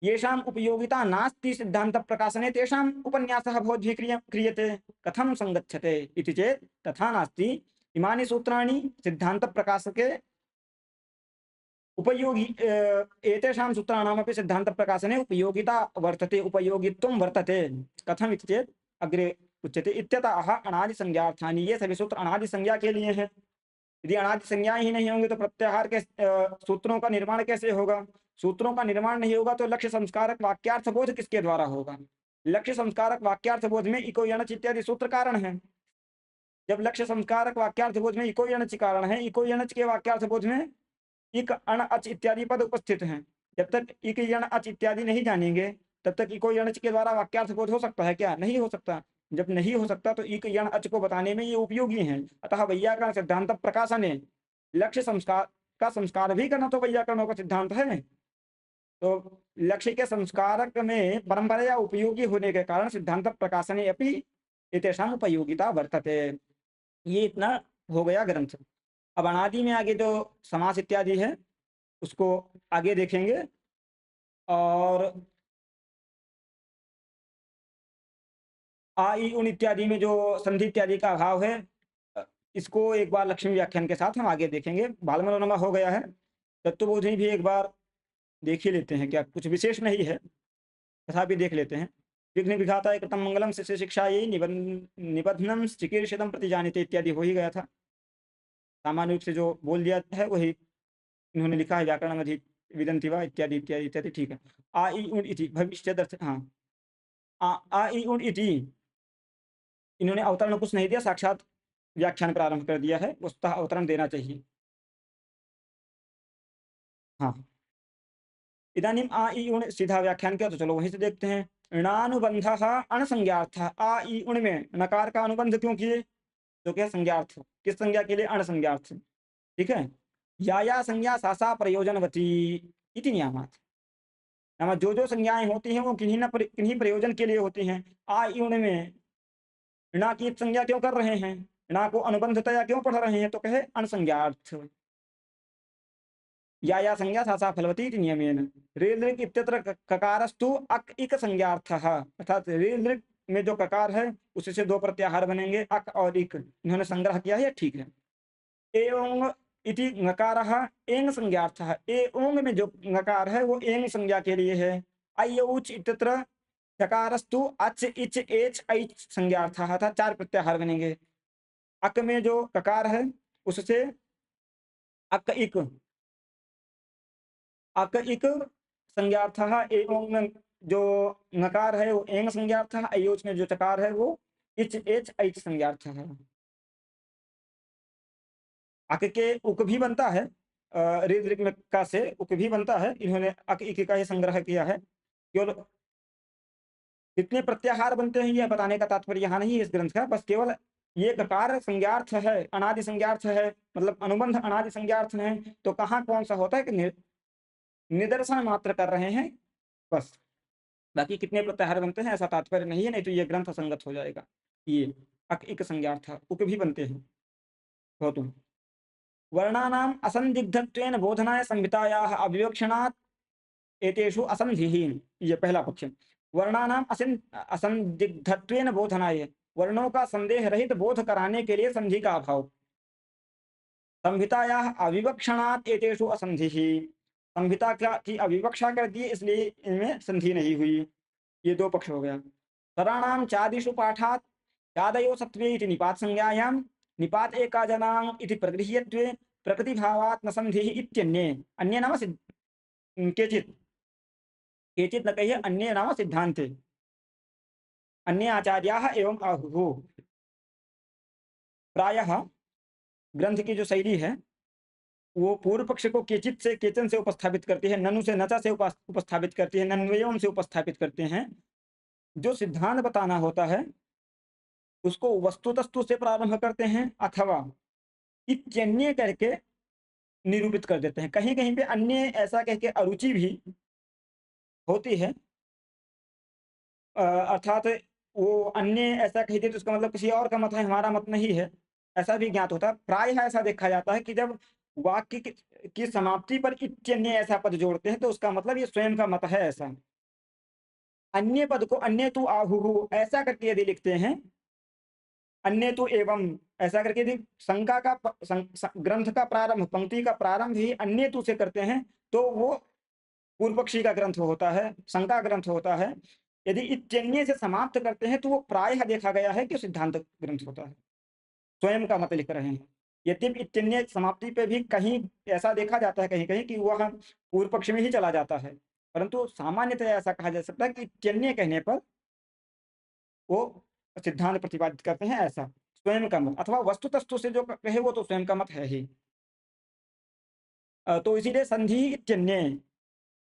येषाम् उपयोगिता नास्ति सिद्धांत प्रकाशने, तेषाम् उपन्यासः भवद्भिः क्रियते। कथं संगच्छते इति चेत् तथा नास्ति। इमानि सूत्राणि सिद्धांत प्रकाशके उपयोगी, एतेषां सूत्राणामपि सिद्धांत प्रकाशने उपयोगिता वर्तते, उपयोगित्वं वर्तते। कथम इति चेत् अग्रे उच्यते। इत्यतः अनादि संज्ञार्थानि, ये सभी सूत्र अनादि संज्ञा के लिए हैं। यदि अनादि संज्ञाएं ही नहीं होंगी तो प्रत्याहार के सूत्रों का निर्माण कैसे होगा? सूत्रों का निर्माण नहीं होगा तो लक्ष्य संस्कारक वाक्यार्थ बोध किसके द्वारा होगा? लक्ष्य संस्कारक वाक्यार्थ बोध में इको यणच इत्यादि सूत्र कारण है। जब लक्ष्य संस्कारक वाक्यार्थ बोध में इको यणच कारण है, इको यणच के वाक्यार्थ बोध में इक अण अच इत्यादि पद उपस्थित हैं। जब तक इक यण अच इत्यादि नहीं जानेंगे तब तक इको यणच के द्वारा वाक्यार्थ बोध हो सकता है क्या? नहीं हो सकता। जब नहीं हो सकता तो इक यण अच को बताने में ये उपयोगी हैं। अतः वैयाकरण सिद्धांत प्रकाशने लक्ष्य संस्कार का संस्कार भी करना तो वैयाकरणों का सिद्धांत है। तो लक्ष्य के संस्कारक में परंपरा उपयोगी होने के कारण सिद्धांत प्रकाशने अपि एतेषां उपयोगिता वर्तते। ये इतना हो गया ग्रंथ। अब अनादि में आगे जो समास इत्यादि है उसको आगे देखेंगे। और आ ई उन इत्यादि में जो संधि इत्यादि का अभाव है, अ, इसको एक बार लक्ष्मी व्याख्यान के साथ हम आगे देखेंगे। बाल मनोरमा हो गया है, तत्वबोधि भी एक बार देख ही लेते हैं, क्या कुछ विशेष नहीं है तथापि देख लेते हैं। विघ्न विघाता कृतम मंगलम शिष्य शिक्षा ये निबंधनम चिकीर्षितम प्रति जानीते इत्यादि हो ही गया था। सामान्य रूप से जो बोल दिया है वही इन्होंने लिखा है। व्याकरण अधि विदंति वा इत्यादि इत्यादि इत्यादि, ठीक है। आ ई उन इति भविष्य दर्श, हाँ। आ ई उन इति इन्होंने अवतरण कुछ नहीं दिया, साक्षात व्याख्यान प्रारंभ कर दिया है, वस्तुतः अवतरण देना चाहिए। हाँ, इदानीम आ ई उण सीधा व्याख्यान किया तो चलो वहीं से देखते हैं। ऋणानुबंध अणसंज्ञार्थ। आ ई उण में नकार का अनुबंध क्यों किए? तो क्या संज्ञार्थ, किस संज्ञा के लिए? अणसंज्ञार्थ, ठीक है। या संज्ञा सा सा प्रयोजनवती इति नियमात्। जो जो संज्ञाएं होती हैं वो किन्हीं प्रयोजन के लिए होती हैं। आ ई उण में ऋणा की संज्ञा क्यों कर रहे हैं? ऋणा को अनुबंधतया क्यों पढ़ रहे हैं? तो कहे अणसंज्ञार्थ। या संज्ञा सा सा फलवती इति नियमेन। रेल ऋग इत्यत्र ककारस्तु अक इक संज्ञार्थः, अर्थात रेल ऋग में जो ककार है उससे दो प्रत्याहार बनेंगे, अक और इक। इन्होंने संग्रह किया है, ठीक है। एओंग इति नकारः एंग संज्ञार्थः। एओंग में जो नकार है वो एंग संज्ञा के लिए है। अयौच इत्यत्र चकारस्तु अच इच एच ऐच संज्ञार्थः, अर्थात चार प्रत्याहार बनेंगे। अक में जो ककार है उससे अक इक, अक इक संज्ञार्थः। एओंग में जो नकार है वो एंग संज्ञार्थः। अयोच में जो चकार है वो इच एच ऐच संज्ञार्थः। अक के उक भी बनता है, ऋग ऋग में का से उक भी बनता है। इन्होंने अक इक का ही संग्रह किया है। केवल कितने प्रत्याहार बनते हैं यह बताने का तात्पर्य यहाँ नहीं है इस ग्रंथ का, बस केवल ये ककार संज्ञार्थ है, अनादि संज्ञार्थ है, मतलब अनुबंध अनादि संज्ञार्थ है। तो कहाँ कौन सा होता है कि निदर्शन मात्र कर रहे हैं बस। बाकी कितने प्रत्याहार बनते हैं ऐसा तात्पर्य नहीं है, नहीं तो ये ग्रंथ असंगत हो जाएगा। ये अक इक संज्ञार्थ उक भी बनते हैं बहुत। वर्णानाम असंदिग्धत्वेन बोधनाय संहितायाः अविवक्षणात् एतेषु असंधिः। ये पहला पक्ष। वर्णानाम असंदिग्धत्वेन बोधनाय, वर्णों का संदेह रहित बोध कराने के लिए संधि का अभाव। संहितायाः अविवक्षणात् एतेषु असंधिः, संहिता की अविवक्षा कर दी इसलिए इनमें संधि नहीं हुई। ये दो पक्ष हो गया। स्वराणाम चादिषु पाठात् चादयो सत्वे इति निपात संज्ञायां निपात एकाजनां इति प्रगृह्यत्वे प्रकृतिभावात् न संधिः इत्यन्ये। अन्ये नाम केचित्, केचित् न कहिए, अन्ये नाम सिद्धान्ते अन्ये आचार्याः एवं आहुः। प्रायः ग्रंथ की जो शैली है वो पूर्व पक्ष को केचित से केचन से उपस्थापित करती है, ननु से नचा से उपस्थापित करती है, नन्वयों से उपस्थापित करते हैं। जो सिद्धांत बताना होता है उसको वस्तुतस्तु से प्रारंभ करते हैं अथवा इत्यन्य करके निरूपित कर देते हैं। कहीं कहीं पे अन्य ऐसा कह के अरुचि भी होती है, अर्थात वो अन्य ऐसा कह दे तो उसका मतलब किसी और का मत है, हमारा मत नहीं है, ऐसा भी ज्ञात होता है। प्रायः ऐसा देखा जाता है कि जब वाक्य की समाप्ति पर इत्यन्य ऐसा पद जोड़ते हैं तो उसका मतलब ये स्वयं का मत है ऐसा। अन्य पद को अन्य तु आहु ऐसा करके यदि लिखते हैं, अन्य तो एवं ऐसा करके यदि शंका का ग्रंथ का प्रारंभ, पंक्ति का प्रारंभ ही अन्य तू से करते हैं तो वो पूर्व पक्षी का ग्रंथ होता है, शंका ग्रंथ होता है। यदि इत्यन्य से समाप्त करते हैं तो वो प्रायः देखा गया है कि सिद्धांत ग्रंथ होता है, स्वयं का मत लिख रहे हैं। यद्यपि इत्यन्य समाप्ति पे भी कहीं ऐसा देखा जाता है कहीं-कहीं कि वह पूर्व पक्ष में ही चला जाता है। परंतु सामान्यतः ऐसा कहा जा सकता है कि इत्यन्य कहने पर वो सिद्धांत प्रतिपादित करते हैं ऐसा, स्वयं का मत अथवा वस्तुतस्तु से जो कहे वो तो स्वयं का मत है ही। तो इसीलिए संधि इत्यन्ये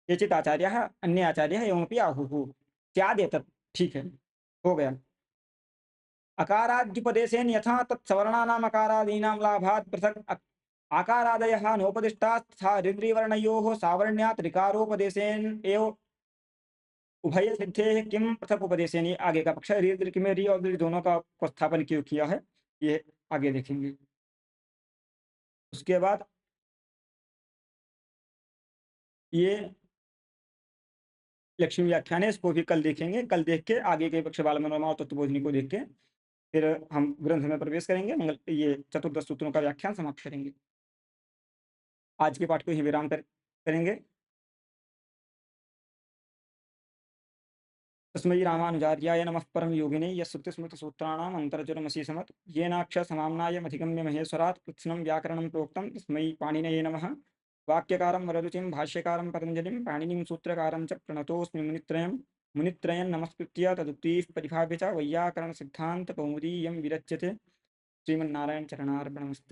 केचित् आचार्याः अन्ये आचार्याः एवमपि आहुः स्यादेतत्। ठीक है, हो गया। अकाराद्युपदेशेन यथा तत्सवर्णानाम् अकारादीनां लाभात् पृथक् आकारादयः नोपदिष्टास्तथा ऋद्रिवर्णयोः सावर्ण्यात् ऋकारोपदेशेन एव उभय सिद्धेः किं पृथक उपदेशेन, ये आगे का पक्ष है। ऋ में रि और दृ दोनों का उपस्थापन क्यों किया है, ये आगे देखेंगे। उसके बाद ये लक्ष्मी व्याख्यान है, इसको भी कल देखेंगे। कल देख के आगे के पक्ष बाल मनोरमा और तत्वबोधिनी को देख के फिर हम ग्रंथ में प्रवेश करेंगे। ये चतुर्दश सूत्रों का व्याख्यान समाप्त करेंगे। आज के पाठ को यहीं विराम करेंगे। तस्मै रामानुजार्याय नमः परम योगिने यस्सुतिस्मृतसूत्राणाम् अन्तर्जनमसीसमत् येनाक्षरसमाम्नायमधिगम्य महेश्वरात् कृत्स्नं व्याकरणं प्रोक्तं तस्मै पाणिनये नमः। वाक्यकारं वररुचिं भाष्यकारं पतञ्जलिं पाणिनिं सूत्रकारं च प्रणतोऽस्मि मुनित्रयम्। मुनित्रयं नमस्कृत्य तदुक्तिः परिभाव्य च वैयाकरणसिद्धान्तकौमुदी यं विरच्यते। श्रीमन्नारायण चरणार्पणमस्तु।